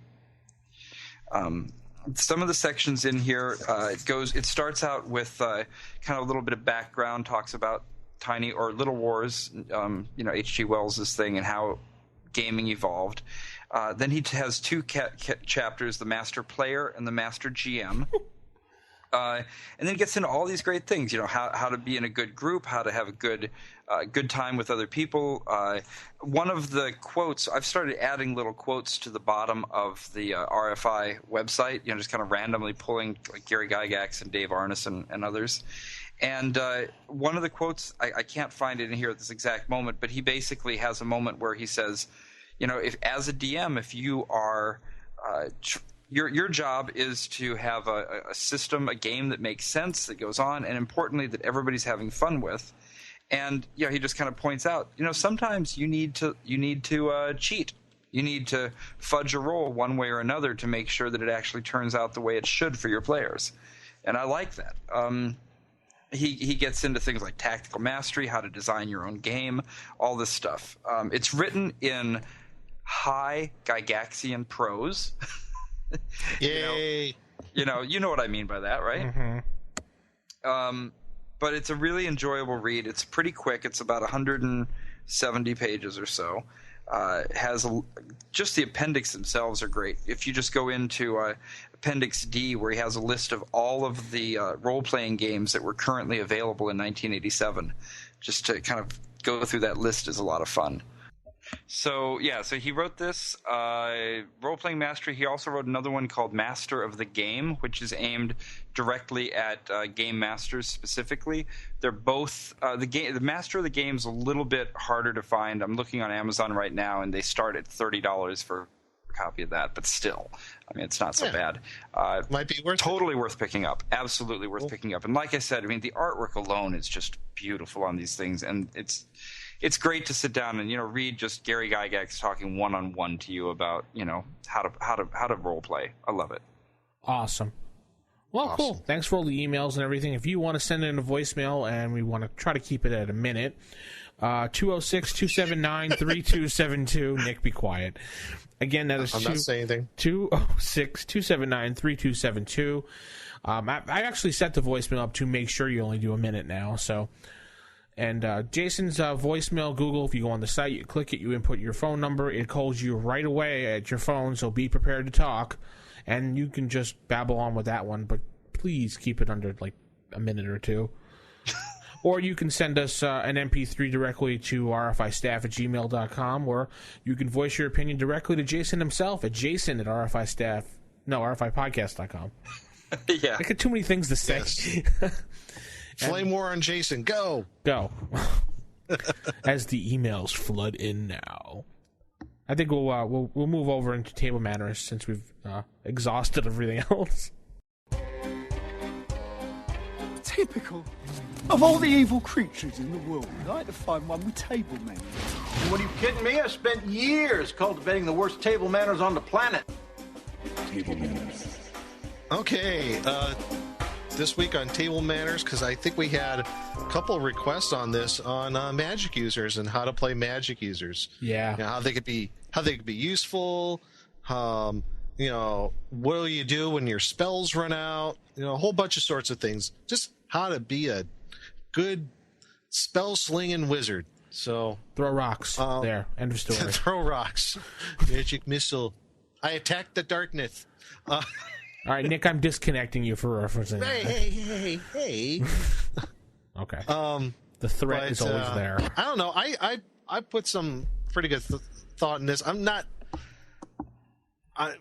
Some of the sections in here, it starts out with kind of a little bit of background, talks about Tiny or Little Wars, H.G. Wells' thing and how gaming evolved. Then he has two chapters, the Master Player and the Master GM. And then it gets into all these great things, how to be in a good group, how to have a good time with other people. One of the quotes, I've started adding little quotes to the bottom of the RFI website, just kind of randomly pulling like Gary Gygax and Dave Arness and others. And one of the quotes, I can't find it in here at this exact moment, but he basically has a moment where he says, if as a DM, if you are your job is to have a system, a game that makes sense, that goes on, and importantly, that everybody's having fun with. And he just kind of points out, sometimes you need to cheat. You need to fudge a roll one way or another to make sure that it actually turns out the way it should for your players. And I like that. He gets into things like tactical mastery, how to design your own game, all this stuff. It's written in high Gygaxian prose. Yay! You know what I mean by that, right? Mm-hmm. But it's a really enjoyable read. It's pretty quick. It's about 170 pages or so. Just the appendix themselves are great. If you just go into Appendix D, where he has a list of all of the role-playing games that were currently available in 1987, just to kind of go through that list is a lot of fun. So he wrote this role-playing mastery. He also wrote another one called Master of the Game, which is aimed directly at game masters specifically. They're both the Master of the Game is a little bit harder to find. I'm looking on Amazon right now, and they start at $30 for a copy of that. But still, I mean, it's not so bad. Might be totally worth picking up. Absolutely worth picking up. And like I said, I mean, the artwork alone is just beautiful on these things, and it's great to sit down and read just Gary Gygax talking one-on-one to you about how to role play. I love it. Awesome. Well, cool. Thanks for all the emails and everything. If you want to send in a voicemail, and we want to try to keep it at a minute, 206-279-3272. Nick, be quiet. Again, that is I'm not saying anything. 206-279-3272. I actually set the voicemail up to make sure you only do a minute now, so... And Jason's voicemail, Google, if you go on the site, you click it, you input your phone number, it calls you right away at your phone, so be prepared to talk. And you can just babble on with that one, but please keep it under, like, a minute or two. Or you can send us an MP3 directly to rfistaff@gmail.com, or you can voice your opinion directly to Jason himself at rfipodcast.com. Yeah. I got too many things to say. Yes. Flame war on Jason. Go. As the emails flood in now. I think we'll move over into table manners since we've exhausted everything else. Typical. Of all the evil creatures in the world, I had to find one with table manners. What, are you kidding me? I spent years cultivating the worst table manners on the planet. Table manners. Okay, this week on Table Manners, because I think we had a couple of requests on this on Magic users and how to play Magic users. Yeah. How they could be useful. What do you do when your spells run out? A whole bunch of sorts of things. Just how to be a good spell slinging wizard. So throw rocks. There. End of story. Throw rocks. Magic missile. I attacked the darkness. All right, Nick, I'm disconnecting you for referencing. Hey. Okay. The threat is always there. I don't know. I put some pretty good thought in this. I'm not.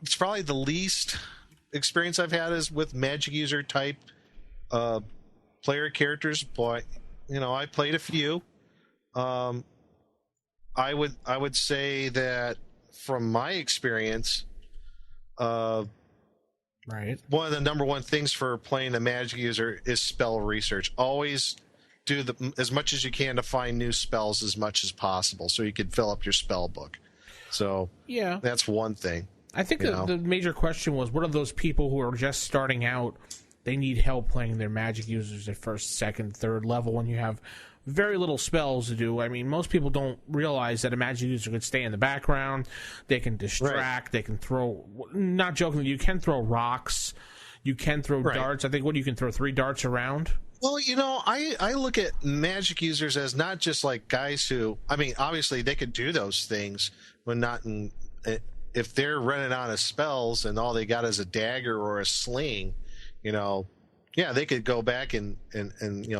It's probably the least experience I've had is with Magic user type player characters, but I played a few. I would say that from my experience, right, one of the number one things for playing the Magic user is spell research. Always do as much as you can to find new spells as much as possible, so you can fill up your spell book. So yeah, that's one thing. I think the major question was, what are those people who are just starting out? They need help playing their Magic users at first, second, third level when you have very little spells to do. I mean, most people don't realize that a Magic user can stay in the background. They can distract. Right. They can throw. Not jokingly, you can throw rocks. You can throw darts. I think you can throw 3 darts around. Well, I look at Magic users as not just like guys who. I mean, obviously they could do those things, but not in. If they're running out of spells and all they got is a dagger or a sling, Yeah, they could go back and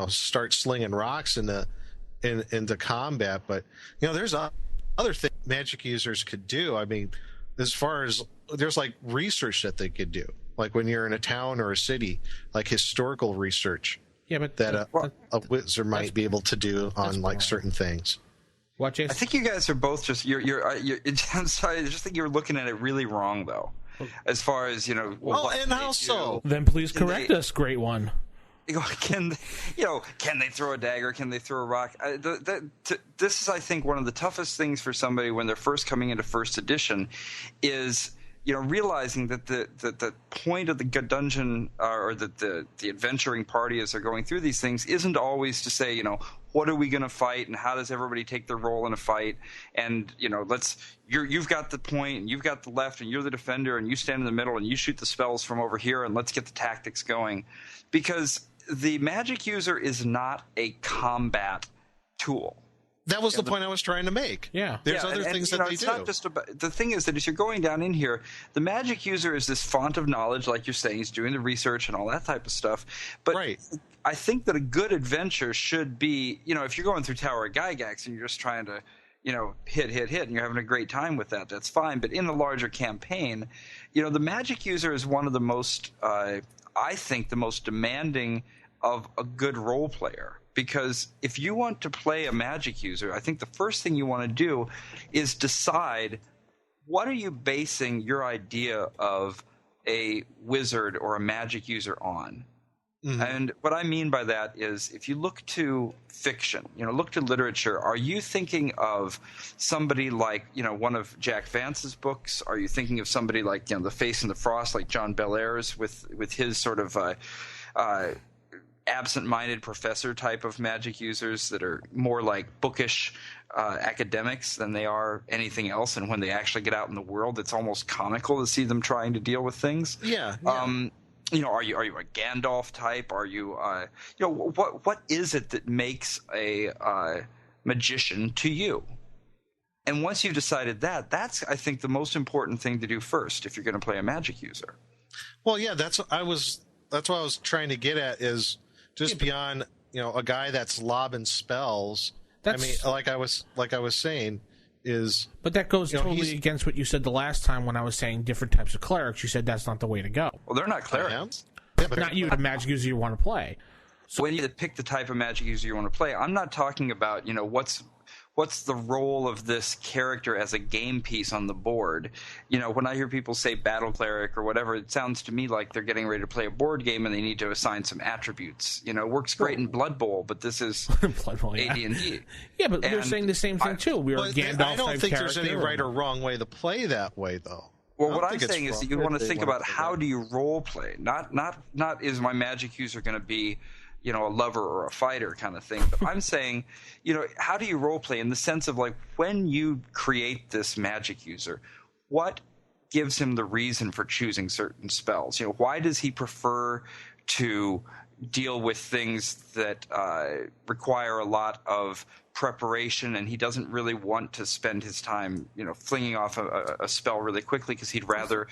start slinging rocks into combat, but there's other things magic users could do. I mean, as far as there's like research that they could do, like when you're in a town or a city, like historical research. Yeah, but that a wizard might be able to do on like certain things. What, Jason? I think you guys are both just you're I'm sorry, I just think you're looking at it really wrong though. As far as and how so? Then please correct us, great one. Can they throw a dagger? Can they throw a rock? This is, I think, one of the toughest things for somebody when they're first coming into first edition, is realizing that the point of the dungeon or the adventuring party as they're going through these things isn't always to say what are we going to fight and how does everybody take their role in a fight, and you've got the point and you've got the left and you're the defender and you stand in the middle and you shoot the spells from over here and let's get the tactics going, because the magic user is not a combat tool. That was the point I was trying to make. Yeah. There's other things that they it's do. Not just about, the thing is that as you're going down in here, the magic user is this font of knowledge, like you're saying. He's doing the research and all that type of stuff. But right. I think that a good adventure should be, if you're going through Tower of Gygax and you're just trying to, hit, and you're having a great time with that, that's fine. But in the larger campaign, the magic user is one of the most, I think, the most demanding of a good role player. Because if you want to play a magic user, I think the first thing you want to do is decide what are you basing your idea of a wizard or a magic user on. Mm-hmm. And what I mean by that is if you look to fiction, look to literature, are you thinking of somebody like, one of Jack Vance's books? Are you thinking of somebody like, The Face in the Frost, like John Bellairs with his sort of absent-minded professor type of magic users that are more like bookish academics than they are anything else, and when they actually get out in the world, it's almost comical to see them trying to deal with things. Yeah. Are you a Gandalf type? Are you what is it that makes a magician to you? And once you've decided that's I think the most important thing to do first if you're going to play a magic user. Well, yeah, that's what I was trying to get at, is just beyond a guy that's lobbing spells. I mean, like I was saying, is but that goes totally against what you said the last time when I was saying different types of clerics. You said that's not the way to go. Well, they're not clerics. Yeah, but not you, the magic user you want to play. So when you pick the type of magic user you want to play, I'm not talking about what's the role of this character as a game piece on the board. When I hear people say battle cleric or whatever, it sounds to me like they're getting ready to play a board game and they need to assign some attributes. It works great in Blood Bowl, but this is AD&D. Yeah, but they're saying the same thing too. We are Gandalf. I don't think there's any right or wrong way to play that way, though. Well, what I'm saying is that you want to think about how do you role play, not is my magic user going to be a lover or a fighter kind of thing. But I'm saying, how do you role play in the sense of like when you create this magic user, what gives him the reason for choosing certain spells? Why does he prefer to deal with things that require a lot of preparation, and he doesn't really want to spend his time, flinging off a spell really quickly because he'd rather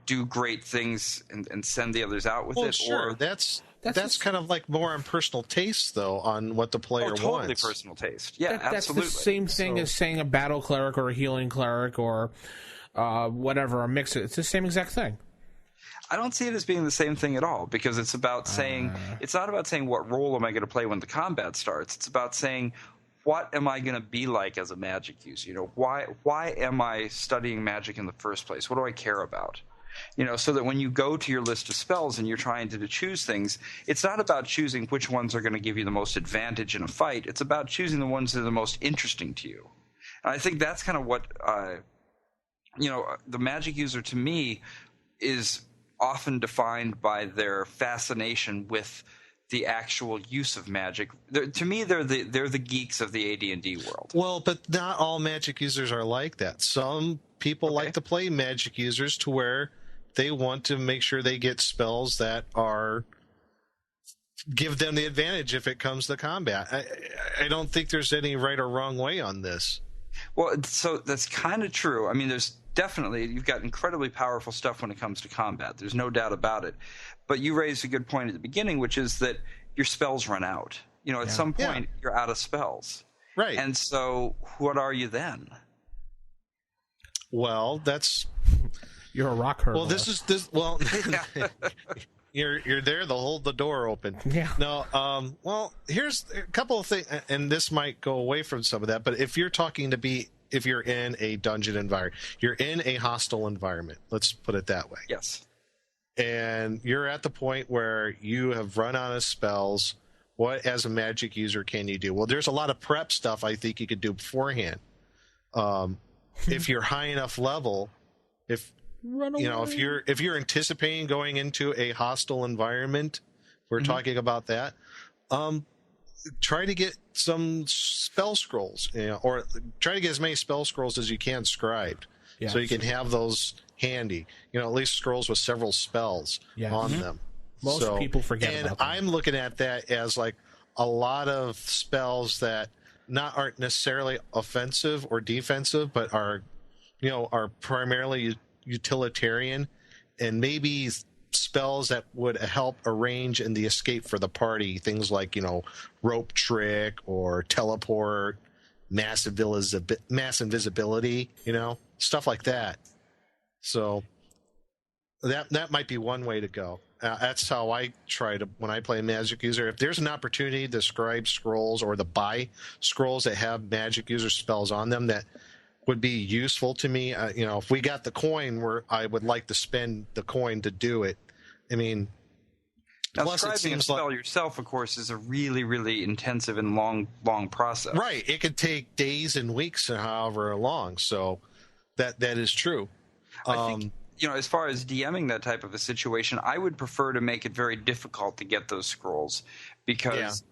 do great things and send the others out with it? Sure. Or that's kind of like more on personal taste, though, on what the player wants. Totally personal taste. Yeah, absolutely. That's the same thing as saying a battle cleric or a healing cleric or whatever, a mix. It's the same exact thing. I don't see it as being the same thing at all, because it's about saying it's not about saying what role am I going to play when the combat starts. It's about saying what am I going to be like as a magic user? Why am I studying magic in the first place? What do I care about? So that when you go to your list of spells and you're trying to choose things, it's not about choosing which ones are going to give you the most advantage in a fight. It's about choosing the ones that are the most interesting to you. And I think that's kind of what, the magic user to me is often defined by their fascination with the actual use of magic. To me, they're the geeks of the AD&D world. Well, but not all magic users are like that. Some people like to play magic users to where they want to make sure they get spells that give them the advantage if it comes to combat. I don't think there's any right or wrong way on this. Well, so that's kind of true. I mean, definitely, you've got incredibly powerful stuff when it comes to combat. There's no doubt about it. But you raised a good point at the beginning, which is that your spells run out. At some point, you're out of spells. Right. And so what are you then? Well, you're a rock hurdler. Well, you're there to hold the door open. Yeah. No, well, here's a couple of things, and this might go away from some of that, but if you're in a dungeon environment, you're in a hostile environment, let's put it that way. Yes. And you're at the point where you have run out of spells. What, as a magic user, can you do? Well, there's a lot of prep stuff I think you could do beforehand. If you're high enough level, if you're anticipating going into a hostile environment, we're talking about that. Try to get some spell scrolls, or try to get as many spell scrolls as you can scribed, so you can have those handy. At least scrolls with several spells on them. Most people forget about them. I'm looking at that as like a lot of spells that aren't necessarily offensive or defensive, but are primarily utilitarian, and maybe spells that would help arrange in the escape for the party. Things like rope trick or teleport, mass invisibility, stuff like that. So that might be one way to go. That's how I try to, when I play a magic user. If there's an opportunity to scribe scrolls or to buy scrolls that have magic user spells on them that would be useful to me, if we got the coin, where I would like to spend the coin to do it. I mean, now, plus it scribing seems a spell yourself, of course, is a really, really intensive and long process. Right. It could take days and weeks and however long. So that is true. I think, as far as DMing that type of a situation, I would prefer to make it very difficult to get those scrolls, because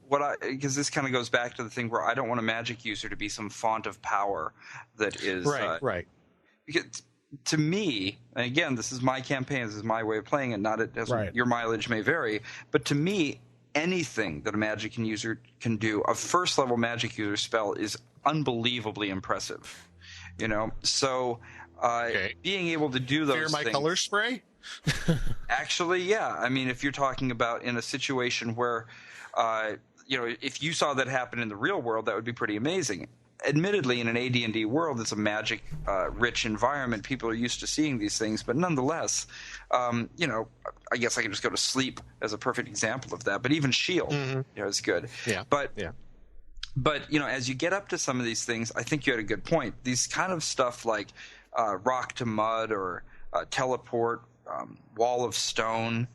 this kind of goes back to the thing where I don't want a magic user to be some font of power that is right. Because to me, and again, this is my campaign, this is my way of playing it, not your mileage may vary, but to me, anything that a magic user can do, a first level magic user spell, is unbelievably impressive. So being able to do those Fear my things, color spray? Actually, yeah. I mean, if you're talking about in a situation where, if you saw that happen in the real world, that would be pretty amazing. Admittedly, in an AD&D world, it's a magic-rich environment. People are used to seeing these things, but nonetheless, I guess I can just go to sleep as a perfect example of that. But even shield, is good. Yeah. But as you get up to some of these things, I think you had a good point. These kind of stuff like rock to mud or teleport, wall of stone.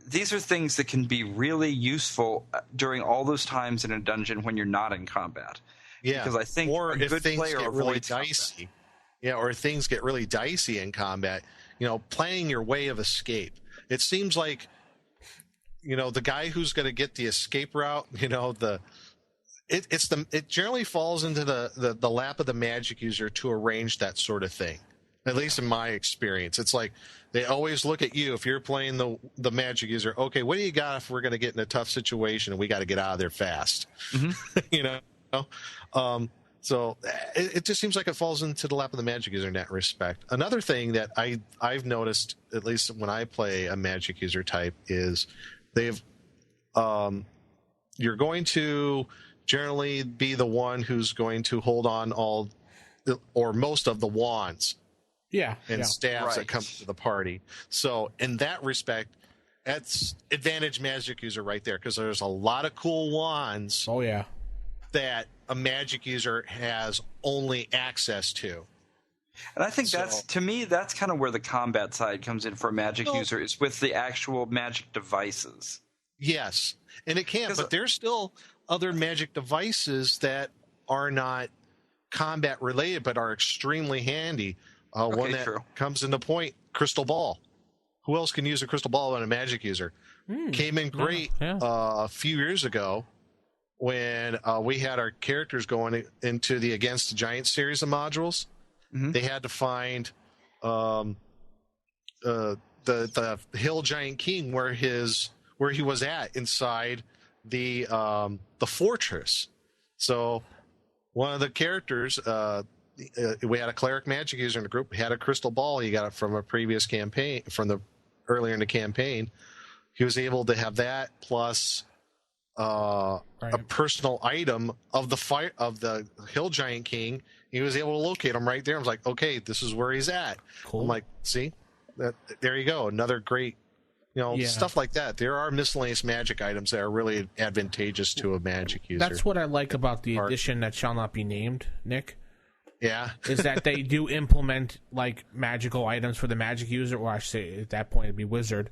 These are things that can be really useful during all those times in a dungeon when you're not in combat. Yeah, because I think or a if good things player get really avoids dicey. Yeah, or things get really dicey in combat. Planning your way of escape. It seems like, the guy who's going to get the escape route. It generally falls into the lap of the magic user to arrange that sort of thing. At least in my experience, it's like they always look at you if you're playing the magic user. Okay, what do you got if we're going to get in a tough situation and we got to get out of there fast? So it just seems like it falls into the lap of the magic user in that respect. Another thing that I've noticed, at least when I play a magic user type, is you're going to generally be the one who's going to hold on all or most of the wands and staffs that come to the party. So in that respect, that's advantage magic user right there, because there's a lot of cool wands that a magic user has only access to. And I think to me, that's kind of where the combat side comes in for a magic user, is with the actual magic devices. Yes, and it can, but there's still other magic devices that are not combat related but are extremely handy. One that comes into point, crystal ball. Who else can use a crystal ball than a magic user? Came in great a few years ago when we had our characters going into the Against the Giant series of modules. They had to find the Hill Giant King where he was at inside the fortress. So one of the characters we had a cleric magic user in the group. He had a crystal ball. He got it from a previous campaign, earlier in the campaign. He was able to have that plus a personal item of the Hill Giant King. He was able to locate him right there. I was like, okay, this is where he's at. Cool. I'm like, see, there you go. Another great, stuff like that. There are miscellaneous magic items that are really advantageous to a magic user. That's what I like about the edition that shall not be named, Nick. Yeah. Is that they do implement like magical items for the magic user, or I should say at that point it'd be wizard.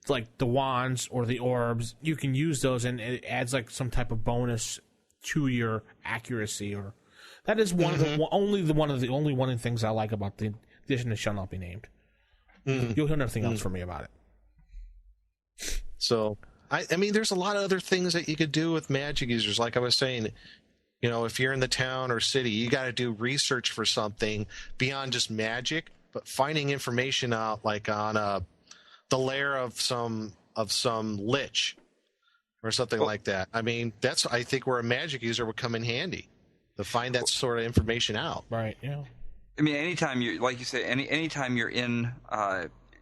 Like the wands or the orbs, you can use those and it adds like some type of bonus to your accuracy, or that is one of the only one of the things I like about the edition that shall not be named. You'll hear nothing else from me about it. So I mean there's a lot of other things that you could do with magic users. Like I was saying, if you're in the town or city, you got to do research for something beyond just magic, but finding information out like on the lair of some lich or something like that. I mean, that's I think where a magic user would come in handy to find that sort of information out. Right. Yeah. I mean, anytime you, like you say, anytime you're in,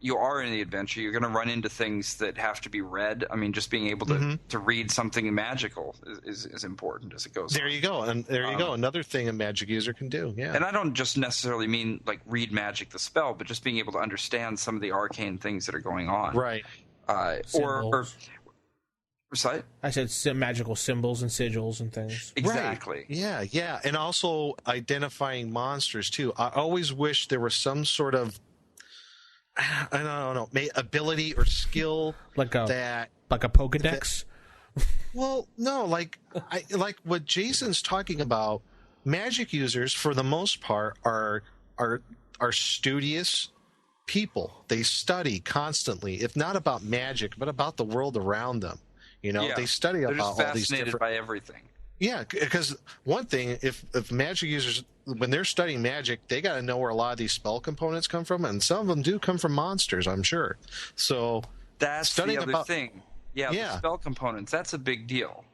you are in the adventure, you're going to run into things that have to be read. I mean, just being able to read something magical is important as it goes. There you go, and there you go. Another thing a magic user can do. Yeah. And I don't just necessarily mean like read magic the spell, but just being able to understand some of the arcane things that are going on. Right. Or recite. I said magical symbols and sigils and things. Exactly. Right. Yeah, and also identifying monsters too. I always wish there was some sort of I don't know, ability or skill like a Pokedex. Well, no, like what Jason's talking about. Magic users, for the most part, are studious people. They study constantly, if not about magic, but about the world around them. They study They're about just all these different. by everything. Yeah, because one thing, if magic users, when they're studying magic, they got to know where a lot of these spell components come from, and some of them do come from monsters, I'm sure. So that's the other thing. Yeah, the spell components, that's a big deal.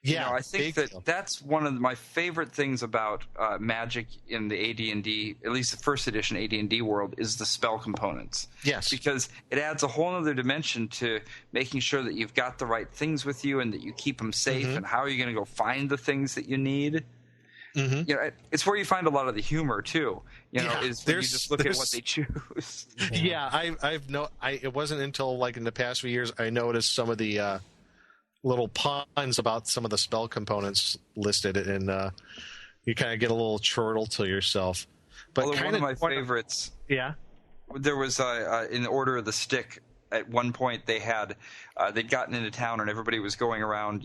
Yeah, I think that's one of my favorite things about Magic in the AD&D, at least the first edition AD&D world, is the spell components. Yes. Because it adds a whole other dimension to making sure that you've got the right things with you and that you keep them safe, and how are you going to go find the things that you need. It's where you find a lot of the humor too. Is when you just look at what they choose. Yeah, it wasn't until like in the past few years I noticed some of the little puns about some of the spell components listed, and you kind of get a little chortle to yourself. But one of my favorites. Yeah, there was in Order of the Stick. At one point, they'd gotten into town, and everybody was going around,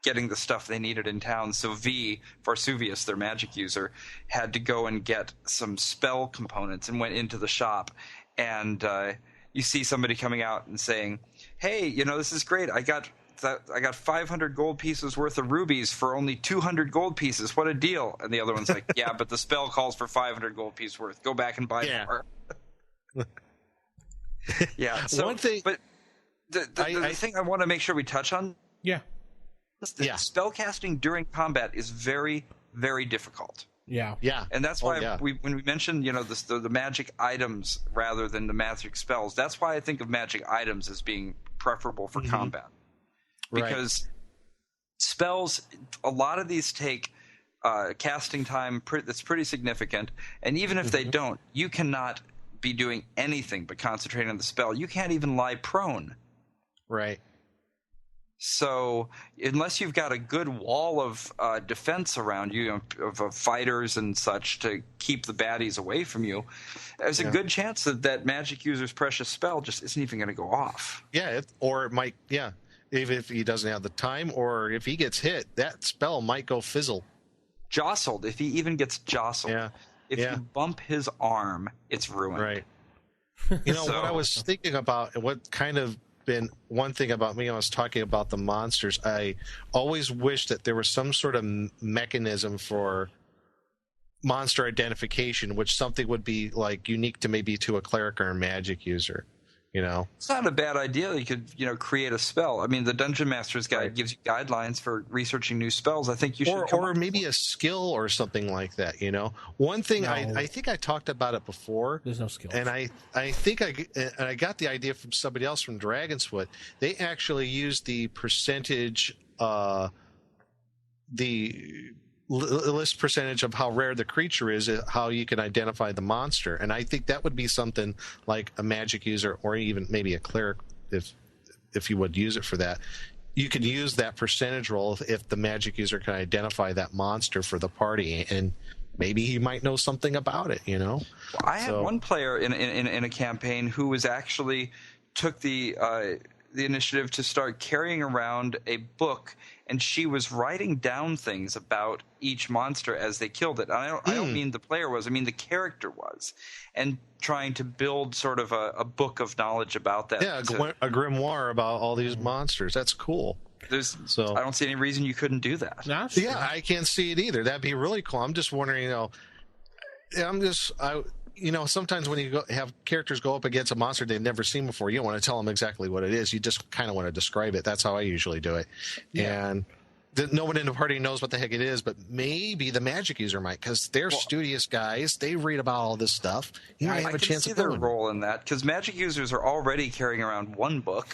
getting the stuff they needed in town. So Varsuvius, their magic user, had to go and get some spell components and went into the shop. And you see somebody coming out and saying, "Hey, this is great. I got 500 gold pieces worth of rubies for only 200 gold pieces. What a deal!" And the other one's like, "Yeah, but the spell calls for 500 gold pieces worth. Go back and buy more." Yeah. So one thing, but the thing I want to make sure we touch on. Yeah. Spell casting during combat is very, very difficult. Yeah. And that's why when we mentioned, the magic items rather than the magic spells, that's why I think of magic items as being preferable for combat. Because spells, a lot of these take casting time that's pretty significant, and even if they don't, you cannot be doing anything but concentrating on the spell. You can't even lie prone. Right. So unless you've got a good wall of defense around you, of fighters and such to keep the baddies away from you, there's a good chance that magic user's precious spell just isn't even going to go off. Yeah, or it might, if he doesn't have the time, or if he gets hit, that spell might go fizzle. Jostled, if he even gets jostled. Yeah. If you bump his arm, it's ruined. Right. What I was thinking about, and what kind of been one thing about me, I was talking about the monsters. I always wish that there was some sort of mechanism for monster identification, which something would be like unique to maybe to a cleric or a magic user. It's not a bad idea. You could, create a spell. I mean, the Dungeon Master's Guide gives you guidelines for researching new spells. I think you should or maybe a skill or something like that. One thing I think I talked about it before. There's no skill, and I think I got the idea from somebody else from Dragonsfoot. They actually used the percentage, the list percentage of how rare the creature is, how you can identify the monster. And I think that would be something like a magic user or even maybe a cleric, if you would use it for that. You could use that percentage roll if the magic user can identify that monster for the party, and maybe he might know something about it, Well, I had one player in a campaign who was actually took the initiative to start carrying around a book, and she was writing down things about each monster as they killed it. I don't mean the player was, I mean the character was, and trying to build sort of a book of knowledge about that. Yeah, a grimoire about all these monsters. That's cool. I don't see any reason you couldn't do that. Yeah, I can't see it either. That'd be really cool. I'm just wondering, sometimes when you have characters go up against a monster they've never seen before, you don't want to tell them exactly what it is. You just kind of want to describe it. That's how I usually do it. Yeah. And no one in the party knows what the heck it is, but maybe the magic user might, because they're studious guys. They read about all this stuff. You might have a chance of their role in that, because magic users are already carrying around one book.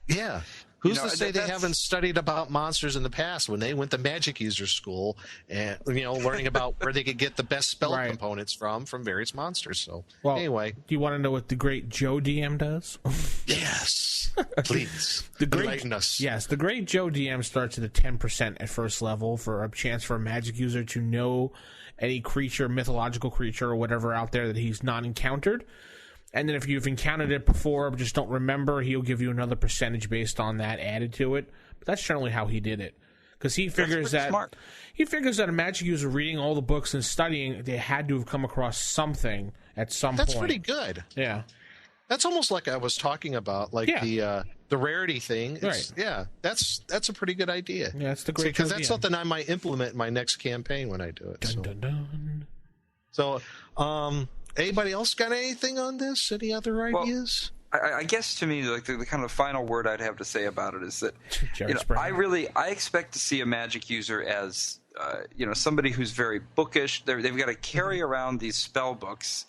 Yeah. Who's to say they haven't studied about monsters in the past when they went to magic user school and learning about where they could get the best spell components from various monsters. So anyway, do you want to know what the great Joe DM does? Yes, please. Enlighten us. Yes, the great Joe DM starts at a 10% at first level for a chance for a magic user to know any creature, mythological creature or whatever out there that he's not encountered. And then if you've encountered it before but just don't remember, he'll give you another percentage based on that added to it. But that's generally how he did it. Because he figures that a magic user reading all the books and studying, they had to have come across something at some point. That's pretty good. Yeah. That's almost like I was talking about, the rarity thing. Yeah, that's a pretty good idea. Yeah, that's the great because that's something I might implement in my next campaign when I do it. Dun, dun. So anybody else got anything on this? Any other ideas? I guess to me, like the kind of final word I'd have to say about it is that I expect to see a magic user as somebody who's very bookish. They've got to carry around these spell books,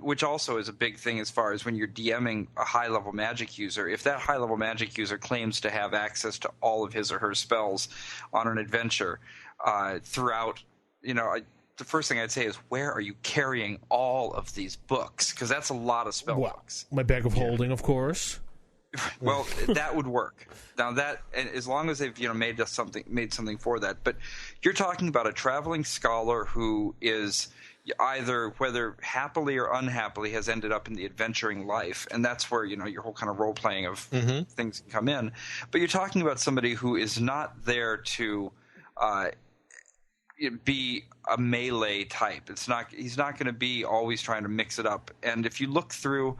which also is a big thing as far as when you're DMing a high-level magic user. If that high-level magic user claims to have access to all of his or her spells on an adventure throughout, the first thing I'd say is, where are you carrying all of these books? Because that's a lot of spell books. My bag of holding, of course. Well, that would work. Now that, and as long as they've made something for that. But you're talking about a traveling scholar who is either, whether happily or unhappily, has ended up in the adventuring life, and that's where your whole kind of role playing of things can come in. But you're talking about somebody who is not there to be a melee type. He's not going to be always trying to mix it up. And if you look through,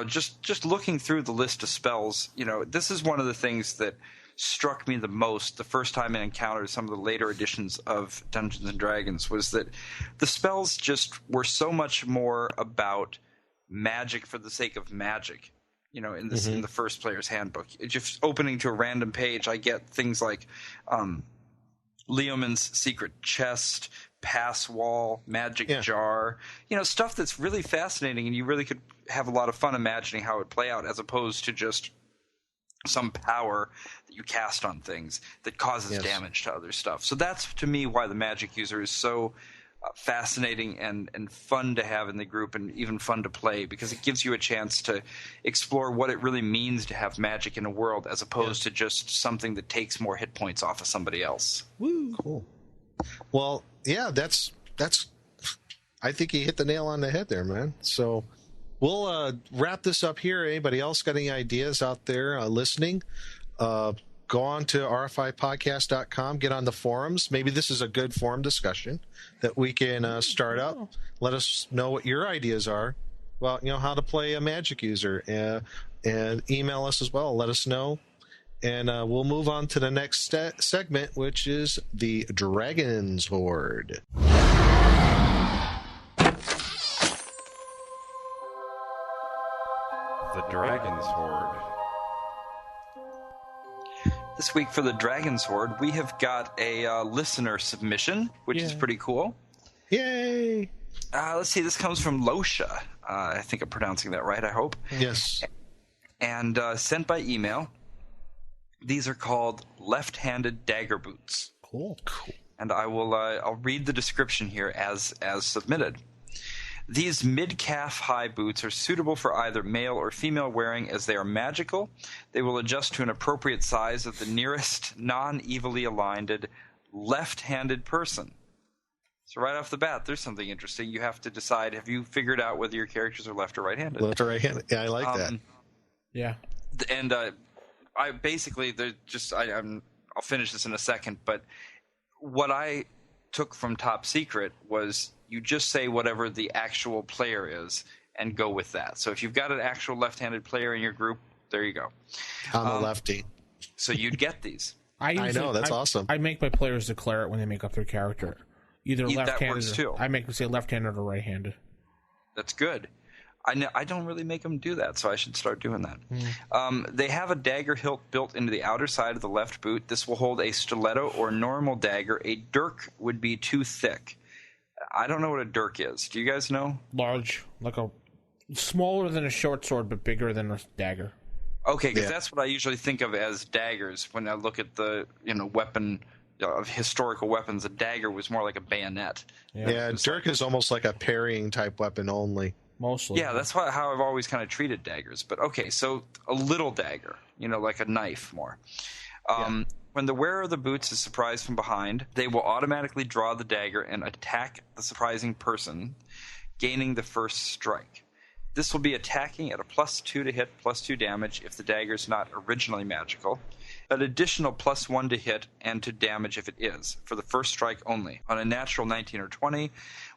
just looking through the list of spells, this is one of the things that struck me the most the first time I encountered some of the later editions of Dungeons and Dragons, was that the spells just were so much more about magic for the sake of magic. In the first player's handbook, just opening to a random page, I get things like Leoman's secret chest, pass wall, magic jar, stuff that's really fascinating, and you really could have a lot of fun imagining how it would play out, as opposed to just some power that you cast on things that causes damage to other stuff. So that's, to me, why the magic user is so fascinating and fun to have in the group, and even fun to play, because it gives you a chance to explore what it really means to have magic in a world, as opposed to just something that takes more hit points off of somebody else. Woo. Cool. Well, yeah, that's I think you hit the nail on the head there, man. So we'll wrap this up here. Anybody else got any ideas out there listening? Go on to rfipodcast.com, get on the forums. Maybe this is a good forum discussion that we can start up. Let us know what your ideas are about, how to play a magic user, and email us as well. Let us know. And we'll move on to the next segment, which is the Dragon's Horde. The Dragon's Horde. This week for the Dragon's Horde, we have got a listener submission, which is pretty cool. Yay! Let's see, this comes from Losha. I think I'm pronouncing that right, I hope. Yes. And sent by email. These are called left-handed dagger boots. Cool. And I'll read the description here as submitted. These mid-calf high boots are suitable for either male or female wearing as they are magical. They will adjust to an appropriate size of the nearest non-evilly aligned left-handed person. So right off the bat, there's something interesting. You have to decide, have you figured out whether your characters are left or right-handed? Left or right-handed. Yeah, I like that. Yeah. And I basically, I'll finish this in a second, but what I took from Top Secret was you just say whatever the actual player is and go with that. So if you've got an actual left-handed player in your group, there you go. I'm a lefty. So you'd get these. I know, that's awesome. I make my players declare it when they make up their character. Either left-handed that works too. I make them say left-handed or right-handed. That's good. I don't really make them do that, so I should start doing that. They have a dagger hilt built into the outer side of the left boot. This will hold a stiletto or normal dagger. A dirk would be too thick. I don't know what a dirk is. Do you guys know? Large, like a smaller than a short sword, but bigger than a dagger. Okay, because that's what I usually think of as daggers when I look at the weapon of historical weapons. A dagger was more like a bayonet. Yeah, dirk is almost like a parrying type weapon only. Mostly. Yeah, that's how I've always kind of treated daggers. But okay, so a little dagger, like a knife more. When the wearer of the boots is surprised from behind, they will automatically draw the dagger and attack the surprising person, gaining the first strike. This will be attacking at a +2 to hit, +2 damage if the dagger is not originally magical. An additional +1 to hit and to damage if it is, for the first strike only. On a natural 19 or 20,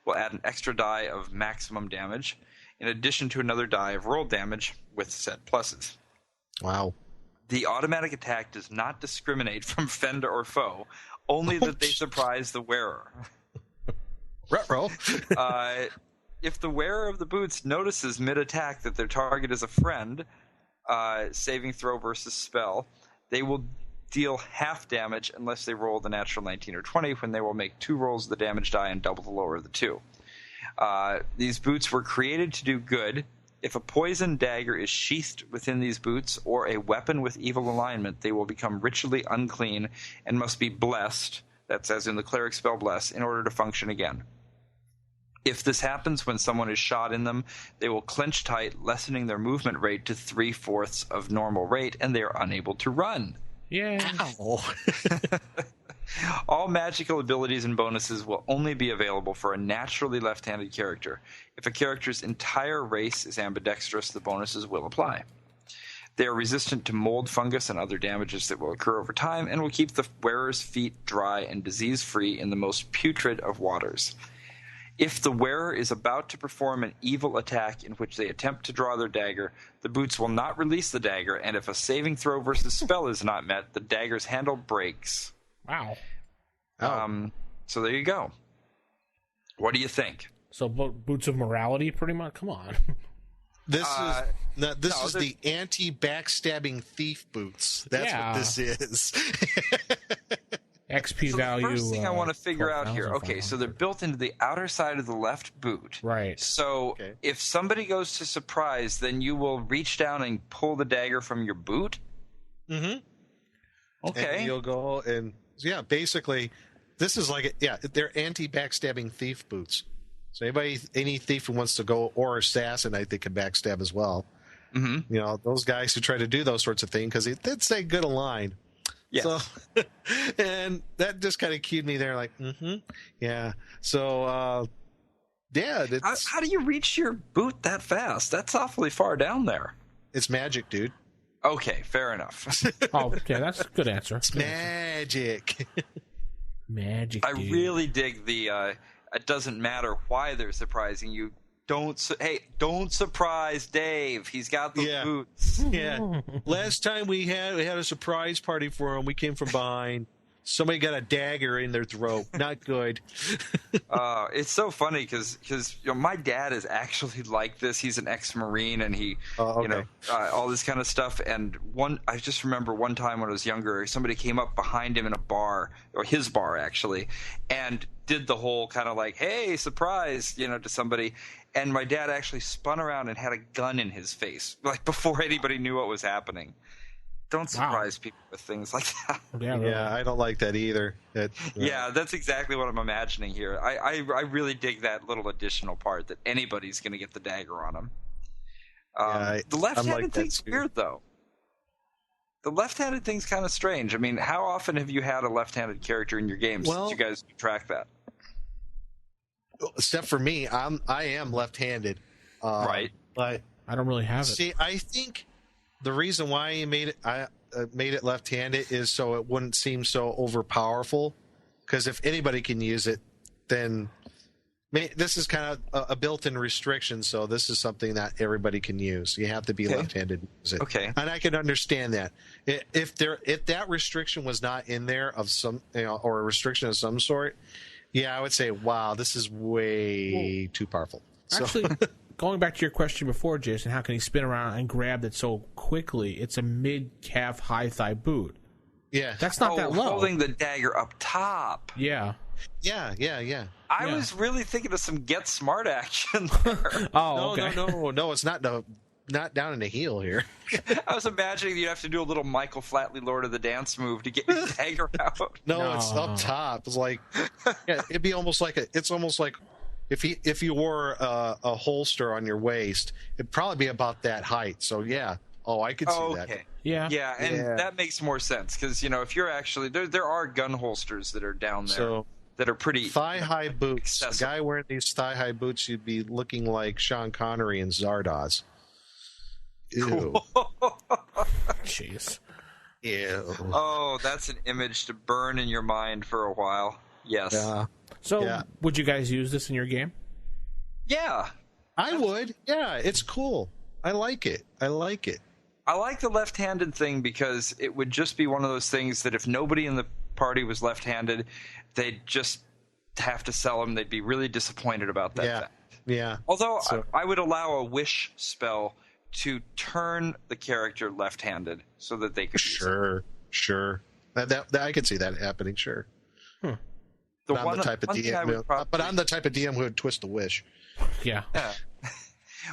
we'll add an extra die of maximum damage, in addition to another die of roll damage with set pluses. Wow. The automatic attack does not discriminate from friend or foe, only that they surprise the wearer. Ruh-roh. If the wearer of the boots notices mid-attack that their target is a friend, saving throw versus spell, they will deal half damage unless they roll the natural 19 or 20, when they will make 2 rolls of the damage die and double the lower of the 2. These boots were created to do good. If a poison dagger is sheathed within these boots or a weapon with evil alignment, they will become ritually unclean and must be blessed, that's as in the cleric spell bless, in order to function again. If this happens when someone is shot in them, they will clench tight, lessening their movement rate to 3/4 of normal rate, and they are unable to run. Yeah. All magical abilities and bonuses will only be available for a naturally left-handed character. If a character's entire race is ambidextrous, the bonuses will apply. They are resistant to mold, fungus, and other damages that will occur over time, and will keep the wearer's feet dry and disease-free in the most putrid of waters. If the wearer is about to perform an evil attack in which they attempt to draw their dagger, the boots will not release the dagger, and if a saving throw versus spell is not met, the dagger's handle breaks. Wow. So there you go. What do you think? So boots of morality, pretty much? Come on. This is the anti-backstabbing thief boots. That's what this is. XP value. The first thing I want to figure out here. Okay, so they're built into the outer side of the left boot. Right. So if somebody goes to surprise, then you will reach down and pull the dagger from your boot? Mm-hmm. Okay. And you'll go and, basically, this is like, they're anti-backstabbing thief boots. So any thief who wants to go, or assassin, I think, can backstab as well. Mm-hmm. Those guys who try to do those sorts of things, because it did say good align. Yes. So, and that just kind of cued me there, like, yeah. So, how do you reach your boot that fast? That's awfully far down there. It's magic, dude. Okay, fair enough. That's a good answer. It's magic. Magic, I really dig the, it doesn't matter why they're surprising you. Don't surprise Dave. He's got the boots. Yeah. Last time we had a surprise party for him. We came from behind. Somebody got a dagger in their throat. Not good. It's so funny because my dad is actually like this. He's an ex-Marine, and he, all this kind of stuff. And I just remember one time when I was younger, somebody came up behind him in a bar, or his bar actually, and did the whole kind of like, "Hey, surprise," to somebody. And my dad actually spun around and had a gun in his face, like before anybody knew what was happening. Don't surprise people with things like that. Yeah, I don't like that either. Yeah, that's exactly what I'm imagining here. I really dig that little additional part that anybody's going to get the dagger on them. The left-handed thing's weird, though. The left-handed thing's kind of strange. I mean, how often have you had a left-handed character in your games? Did you guys track that? Except for me, I am left-handed. Right. But I don't really have it. See, I think the reason why he made it left-handed is so it wouldn't seem so overpowerful. Because if anybody can use it, then this is kind of a built-in restriction. So this is something that everybody can use. You have to be left-handed to use it. Okay. And I can understand that. If that restriction was not in there of some, or a restriction of some sort, yeah, I would say, wow, this is way too powerful. Actually, going back to your question before, Jason, how can he spin around and grab it so quickly? It's a mid-calf, high-thigh boot. Yeah. That's not that low. Holding the dagger up top. Yeah. Yeah. I was really thinking of some Get Smart action there. Okay. No, it's not down in the heel here. I was imagining you'd have to do a little Michael Flatley Lord of the Dance move to get your dagger out. No, it's up top. It's like, it'd be almost like if you wore a holster on your waist, it'd probably be about that height. So yeah. Oh, I could see that. Yeah. Yeah, and that makes more sense because if you're actually there are gun holsters that are down there that are pretty thigh-high boots. accessible. A guy wearing these thigh-high boots, you'd be looking like Sean Connery in Zardoz. Ew. Jeez. Ew. Oh, that's an image to burn in your mind for a while. Yes. Yeah. So, would you guys use this in your game? Yeah. I would. Yeah, it's cool. I like it. I like the left-handed thing because it would just be one of those things that if nobody in the party was left-handed, they'd just have to sell them. They'd be really disappointed about that fact. Yeah. Although I would allow a wish spell to turn the character left-handed so that they could use it. Sure. That I could see that happening, sure. I'm the type of DM who would twist a wish. Yeah.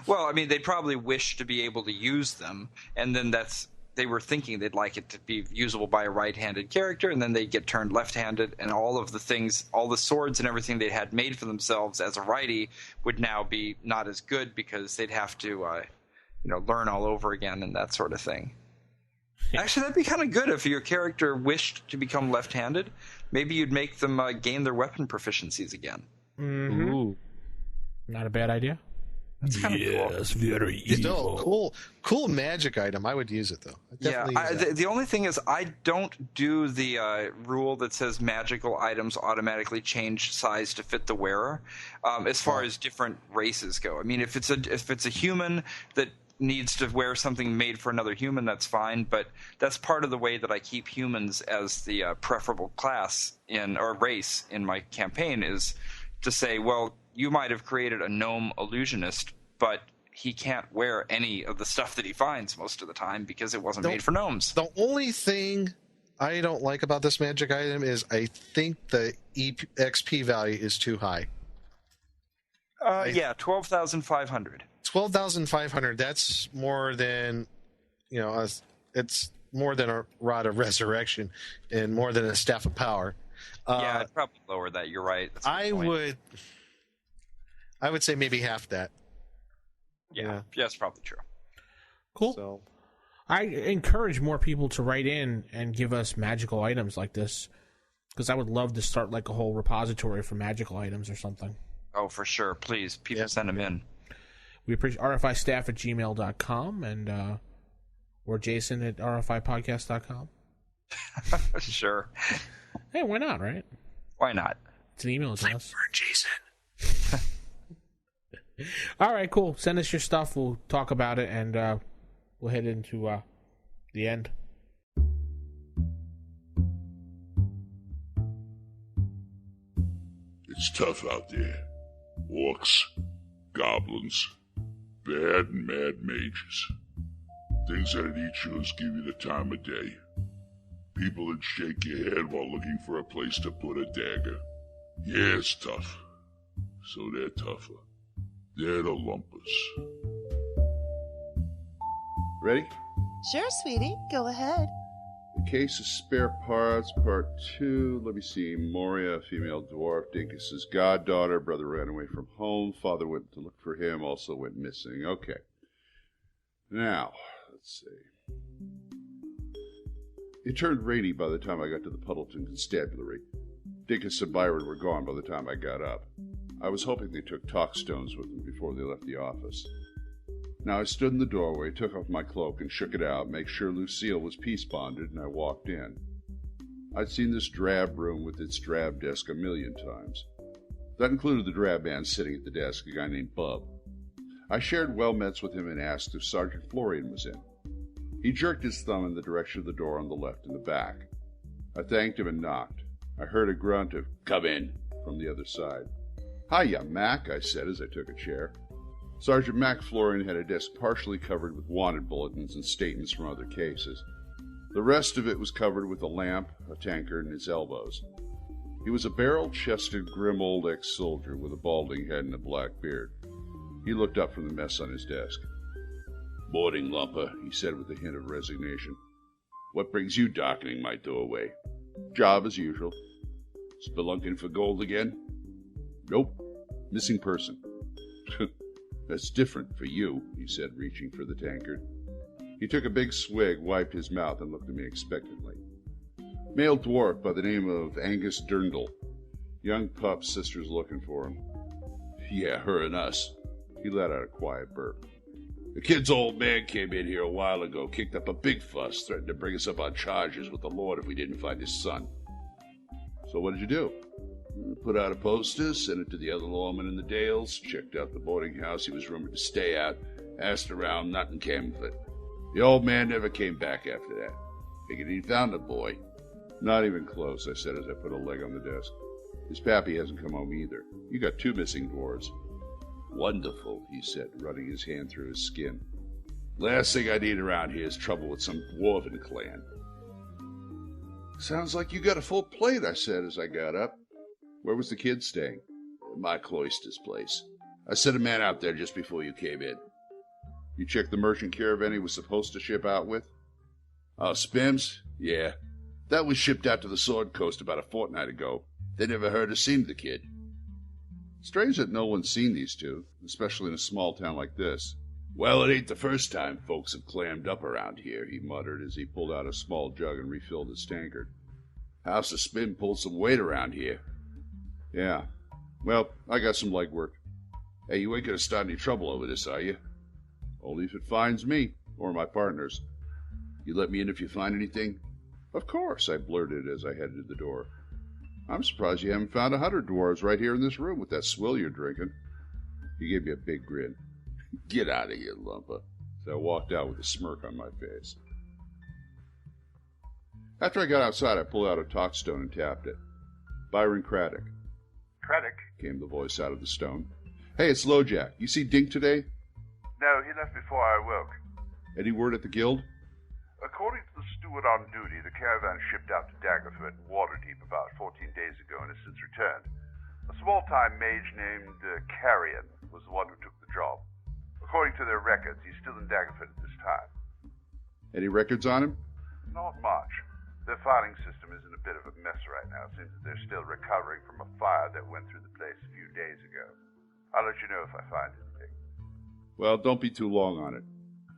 Well, I mean, they'd probably wish to be able to use them, and then they were thinking they'd like it to be usable by a right-handed character, and then they'd get turned left-handed, and all of the things, all the swords and everything they had made for themselves as a righty would now be not as good because they'd have to, learn all over again and that sort of thing. Actually, that'd be kind of good if your character wished to become left-handed. Maybe you'd make them gain their weapon proficiencies again. Mm-hmm. Ooh. Not a bad idea. That's kind of cool. Very evil. Cool magic item. I would use it though. The only thing is, I don't do the rule that says magical items automatically change size to fit the wearer. As far as different races go, I mean, if it's a human that needs to wear something made for another human, that's fine. But that's part of the way that I keep humans as the preferable class or race in my campaign is to say, well, you might have created a gnome illusionist, but he can't wear any of the stuff that he finds most of the time because it wasn't made for gnomes. The only thing I don't like about this magic item is I think the XP value is too high. 12,500. 12,500. That's more than, it's more than a rod of resurrection and more than a staff of power. I'd probably lower that. You're right. I would say maybe half that. Yeah, that's probably true. Cool. So, I encourage more people to write in and give us magical items like this, because I would love to start like a whole repository for magical items or something. Oh, for sure. Please, people send them in. We appreciate RFIstaff@gmail.com and or Jason at RFIpodcast.com. Sure. Hey, why not, right? Why not? It's an email address. For Jason. All right, cool. Send us your stuff. We'll talk about it, and we'll head into the end. It's tough out there. Orcs, goblins, bad and mad mages. Things that'd eat you give you the time of day. People that shake your head while looking for a place to put a dagger. Yeah, it's tough. So they're tougher. They're the lumpers. Ready? Sure, sweetie. Go ahead. The Case of Spare Parts, Part 2. Let me see. Moria, female dwarf. Dinkus's goddaughter. Brother ran away from home. Father went to look for him. Also went missing. Okay. Now, let's see. It turned rainy by the time I got to the Puddleton Constabulary. Dinkus and Byron were gone by the time I got up. I was hoping they took talkstones with them before they left the office. Now I stood in the doorway, took off my cloak and shook it out, make sure Lucille was peace bonded, and I walked in. I'd seen this drab room with its drab desk a million times. That included the drab man sitting at the desk, a guy named Bub. I shared well-mets with him and asked if Sergeant Florian was in. He jerked his thumb in the direction of the door on the left and the back. I thanked him and knocked. I heard a grunt of, "Come in," from the other side. "Hiya, Mac," I said as I took a chair. Sergeant Mac Florian had a desk partially covered with wanted bulletins and statements from other cases. The rest of it was covered with a lamp, a tankard, and his elbows. He was a barrel-chested, grim old ex-soldier with a balding head and a black beard. He looked up from the mess on his desk. "Boarding lumper," he said with a hint of resignation. "What brings you darkening my doorway?" "Job as usual." "Spelunking for gold again?" "Nope. Missing person." "That's different for you," he said, reaching for the tankard. He took a big swig, wiped his mouth, and looked at me expectantly. "Male dwarf by the name of Angus Dirndl. Young pup, sister's looking for him." "Yeah, her and us." He let out a quiet burp. "The kid's old man came in here a while ago, kicked up a big fuss, threatened to bring us up on charges with the Lord if we didn't find his son." "So what did you do?" "Put out a poster, sent it to the other lawmen in the Dales, checked out the boarding house he was rumored to stay at, asked around, nothing came of it. The old man never came back after that. Figured he'd found the boy." "Not even close," I said as I put a leg on the desk. "His pappy hasn't come home either. You got 2 missing dwarves." "Wonderful," he said, running his hand through his skin. "Last thing I need around here is trouble with some dwarven clan." "Sounds like you got a full plate," I said as I got up. "Where was the kid staying?" "My Cloister's place. I sent a man out there just before you came in." "You checked the merchant caravan he was supposed to ship out with?" "Oh, Spims? Yeah. That was shipped out to the Sword Coast about a fortnight ago. They never heard or seen the kid." "Strange that no one's seen these two, especially in a small town like this." "Well, it ain't the first time folks have clammed up around here," he muttered as he pulled out a small jug and refilled his tankard. "House of Spin pulled some weight around here." "Yeah. Well, I got some legwork." "Hey, you ain't gonna start any trouble over this, are you?" "Only if it finds me, or my partners." "You let me in if you find anything?" "Of course," I blurted as I headed to the door. "I'm surprised you haven't found 100 dwarves right here in this room with that swill you're drinking." He gave me a big grin. "Get out of here, lumper." So I walked out with a smirk on my face. After I got outside, I pulled out a talkstone and tapped it. "Byron Craddock." "Craddock?" came the voice out of the stone. "Hey, it's LoJack. You see Dink today?" "No, he left before I awoke." "Any word at the guild?" "According to the steward on duty, the caravan shipped out to Daggerford and Waterdeep about 14 days ago and has since returned. A small-time mage named Carrion was the one who took the job. According to their records, he's still in Daggerford at this time." "Any records on him?" "Not much. Their filing system is in a bit of a mess right now. It seems that they're still recovering from a fire that went through the place a few days ago. I'll let you know if I find anything." "Well, don't be too long on it.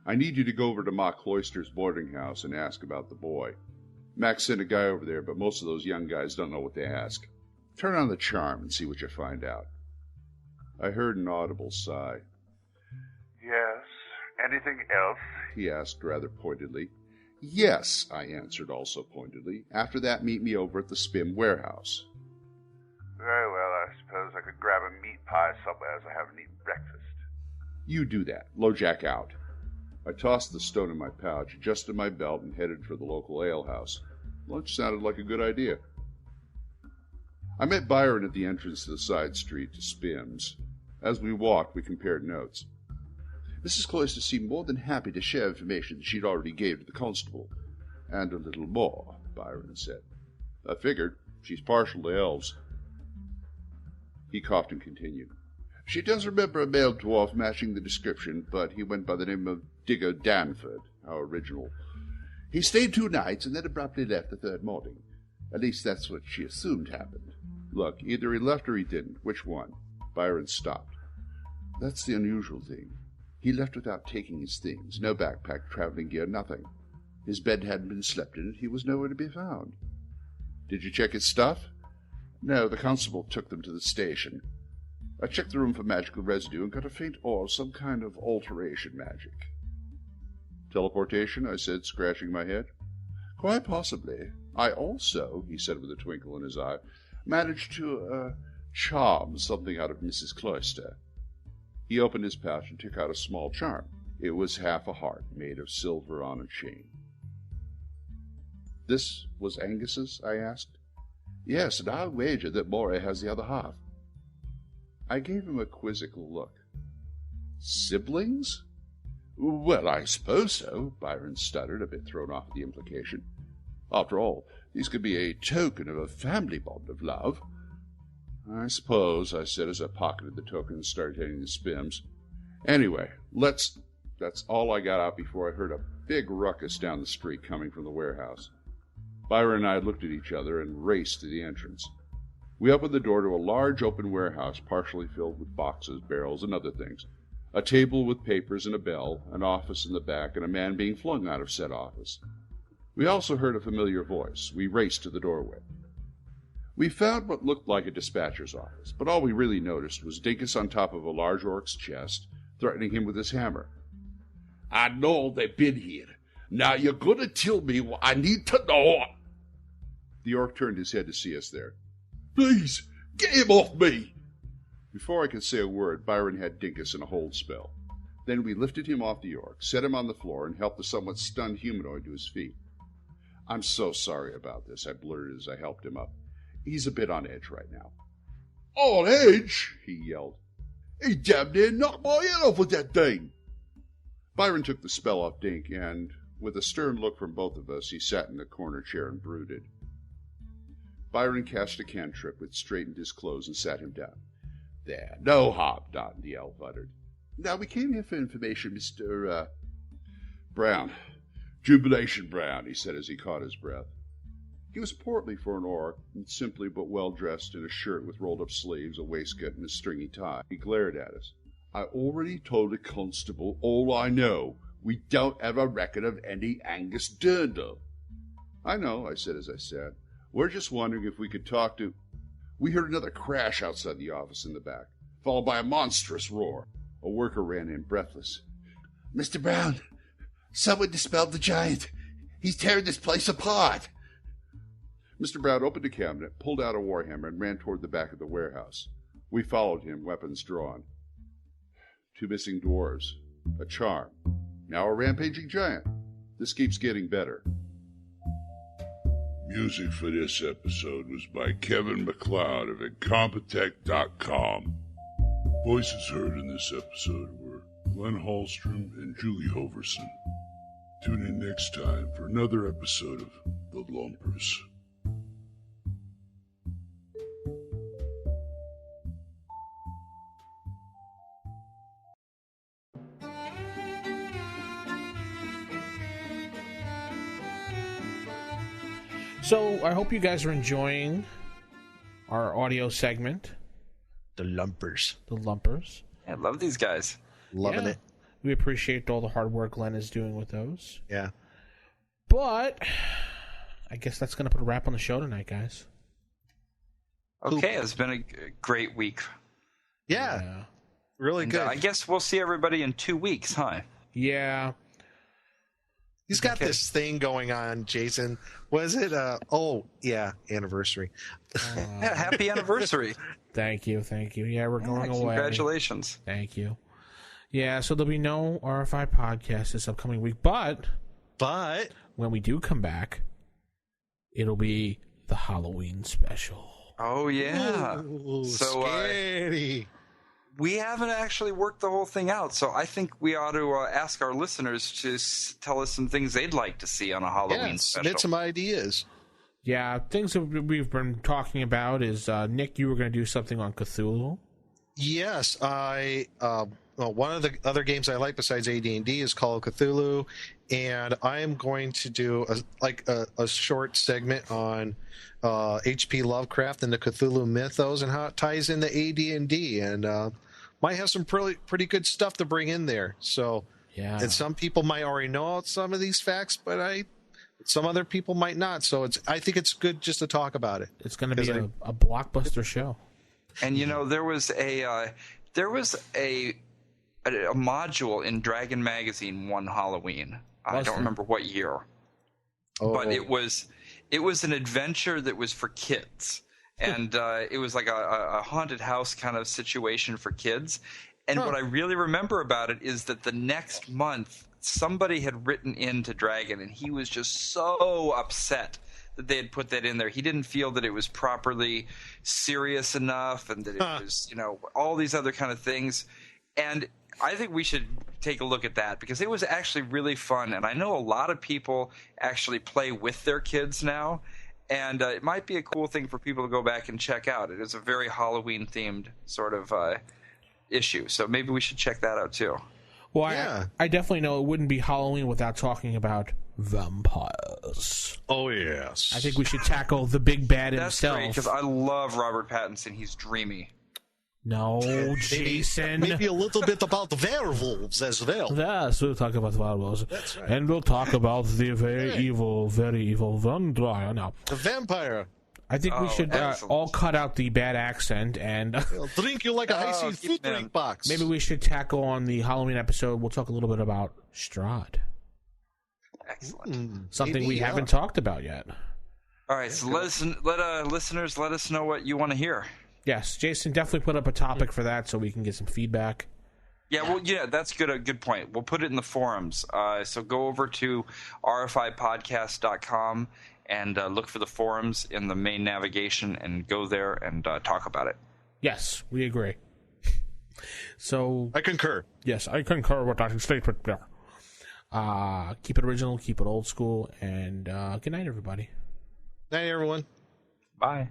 I need you to go over to Ma Cloister's boarding house and ask about the boy. Max sent a guy over there, but most of those young guys don't know what they ask. Turn on the charm and see what you find out." I heard an audible sigh. "Yes. Anything else?" he asked rather pointedly. "Yes," I answered also pointedly. "After that, meet me over at the Spim warehouse." "Very well. I suppose I could grab a meat pie somewhere as I haven't eaten breakfast." "You do that. LoJack out." I tossed the stone in my pouch, adjusted my belt, and headed for the local alehouse. Lunch sounded like a good idea. I met Byron at the entrance to the side street to Spim's. As we walked, we compared notes. Mrs. Cloyster seemed more than happy to share information that she'd already gave to the constable. And a little more, Byron said. I figured. She's partial to elves. He coughed and continued. She does remember a male dwarf matching the description, but he went by the name of Digger Danford, our original. He stayed 2 nights and then abruptly left the 3rd morning. At least that's what she assumed happened. Look, either he left or he didn't. Which one? Byron stopped. That's the unusual thing. He left without taking his things. No backpack, traveling gear, nothing. His bed hadn't been slept in, and he was nowhere to be found. Did you check his stuff? No, the constable took them to the station. I checked the room for magical residue and got a faint awe of some kind of alteration magic. Teleportation, I said, scratching my head. Quite possibly. I also, he said with a twinkle in his eye, managed to, charm something out of Mrs. Cloyster. He opened his pouch and took out a small charm. It was half a heart, made of silver on a chain. This was Angus's? I asked. Yes, and I'll wager that Moray has the other half. I gave him a quizzical look. Siblings? Well, I suppose so, Byron stuttered, a bit thrown off at the implication. After all, these could be a token of a family bond of love. I suppose, I said as I pocketed the token and started heading to Spim's. Anyway, that's all I got out before I heard a big ruckus down the street coming from the warehouse. Byron and I looked at each other and raced to the entrance. We opened the door to a large open warehouse partially filled with boxes, barrels, and other things. A table with papers and a bell, an office in the back, and a man being flung out of said office. We also heard a familiar voice. We raced to the doorway. We found what looked like a dispatcher's office, but all we really noticed was Dinkus on top of a large orc's chest, threatening him with his hammer. I know they've been here. Now you're going to tell me what I need to know. The orc turned his head to see us there. Please, get him off me! Before I could say a word, Byron had Dinkus in a hold spell. Then we lifted him off the orc, set him on the floor, and helped the somewhat stunned humanoid to his feet. I'm so sorry about this, I blurted as I helped him up. He's a bit on edge right now. On edge? He yelled. He damn near knocked my head off with that thing. Byron took the spell off Dink, and, with a stern look from both of us, he sat in the corner chair and brooded. Byron cast a cantrip which straightened his clothes and sat him down. There, no harm done, the elf uttered. Now, we came here for information, Mr. Brown. Jubilation Brown, he said as he caught his breath. He was portly for an orc, and simply but well-dressed in a shirt with rolled-up sleeves, a waistcoat, and a stringy tie. He glared at us. I already told the constable all I know. We don't have a record of any Angus Durndal. I know, I said as I sat. We're just wondering if we could talk to... We heard another crash outside the office in the back, followed by a monstrous roar. A worker ran in, breathless. Mr. Brown, someone dispelled the giant. He's tearing this place apart. Mr. Brown opened a cabinet, pulled out a warhammer, and ran toward the back of the warehouse. We followed him, weapons drawn. 2 missing dwarves, a charm, now a rampaging giant. This keeps getting better. Music for this episode was by Kevin MacLeod of Incompetech.com. Voices heard in this episode were Glenn Hallstrom and Julie Hoverson. Tune in next time for another episode of The Lumpers. So, I hope you guys are enjoying our audio segment. The Lumpers. The Lumpers. I love these guys. Loving it. We appreciate all the hard work Glenn is doing with those. Yeah. But, I guess that's going to put a wrap on the show tonight, guys. Okay, it's been a great week. Yeah. Really good. I guess we'll see everybody in 2 weeks, huh? Yeah. He's got this thing going on, Jason. Was it? Anniversary. Yeah, happy anniversary. Thank you. Yeah, we're going away. Congratulations. Thank you. Yeah, so there'll be no RFI podcast this upcoming week, but when we do come back, it'll be the Halloween special. Oh, yeah. Ooh, so scary. We haven't actually worked the whole thing out, so I think we ought to ask our listeners to tell us some things they'd like to see on a Halloween special. Submit some ideas. Yeah, things that we've been talking about is, Nick, you were going to do something on Cthulhu. Yes, one of the other games I like besides AD&D is Call of Cthulhu, and I am going to do a short segment on H.P. Lovecraft and the Cthulhu mythos and how it ties into AD&D, and might have some pretty good stuff to bring in there. So, yeah, and some people might already know some of these facts, but some other people might not. So I think it's good just to talk about it. It's going to be a blockbuster show. And there was a module in Dragon Magazine one Halloween. I don't remember what year, but it was an adventure that was for kids, and it was like a haunted house kind of situation for kids. And what I really remember about it is that the next month somebody had written into Dragon, and he was just so upset that they had put that in there. He didn't feel that it was properly serious enough, and that it was, all these other kind of things. And I think we should take a look at that, because it was actually really fun. And I know a lot of people actually play with their kids now, and it might be a cool thing for people to go back and check out. It is a very Halloween-themed sort of issue, so maybe we should check that out too. Well, yeah. I definitely know it wouldn't be Halloween without talking about vampires. Oh, yes. I think we should tackle the big bad himself. That's great, because I love Robert Pattinson. He's dreamy. No, Jason. Maybe a little bit about the werewolves as well. Yes, we'll talk about werewolves. That's right. And we'll talk about the very evil vampire. Now, the vampire. I think we should all cut out the bad accent and drink you like a high-seas food drink box. Maybe we should tackle on the Halloween episode. We'll talk a little bit about Strahd. Excellent. Something we haven't talked about yet. All right, so listeners, let us know what you want to hear. Yes, Jason, definitely put up a topic for that so we can get some feedback. Yeah, that's good. A good point. We'll put it in the forums. So go over to rfipodcast.com and look for the forums in the main navigation, and go there and talk about it. Yes, we agree. So I concur. Yes, I concur with that statement there. Keep it original, keep it old school, and good night, everybody. Night, everyone. Bye.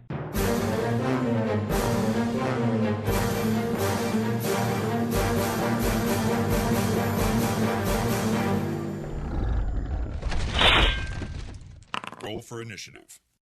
Roll for initiative.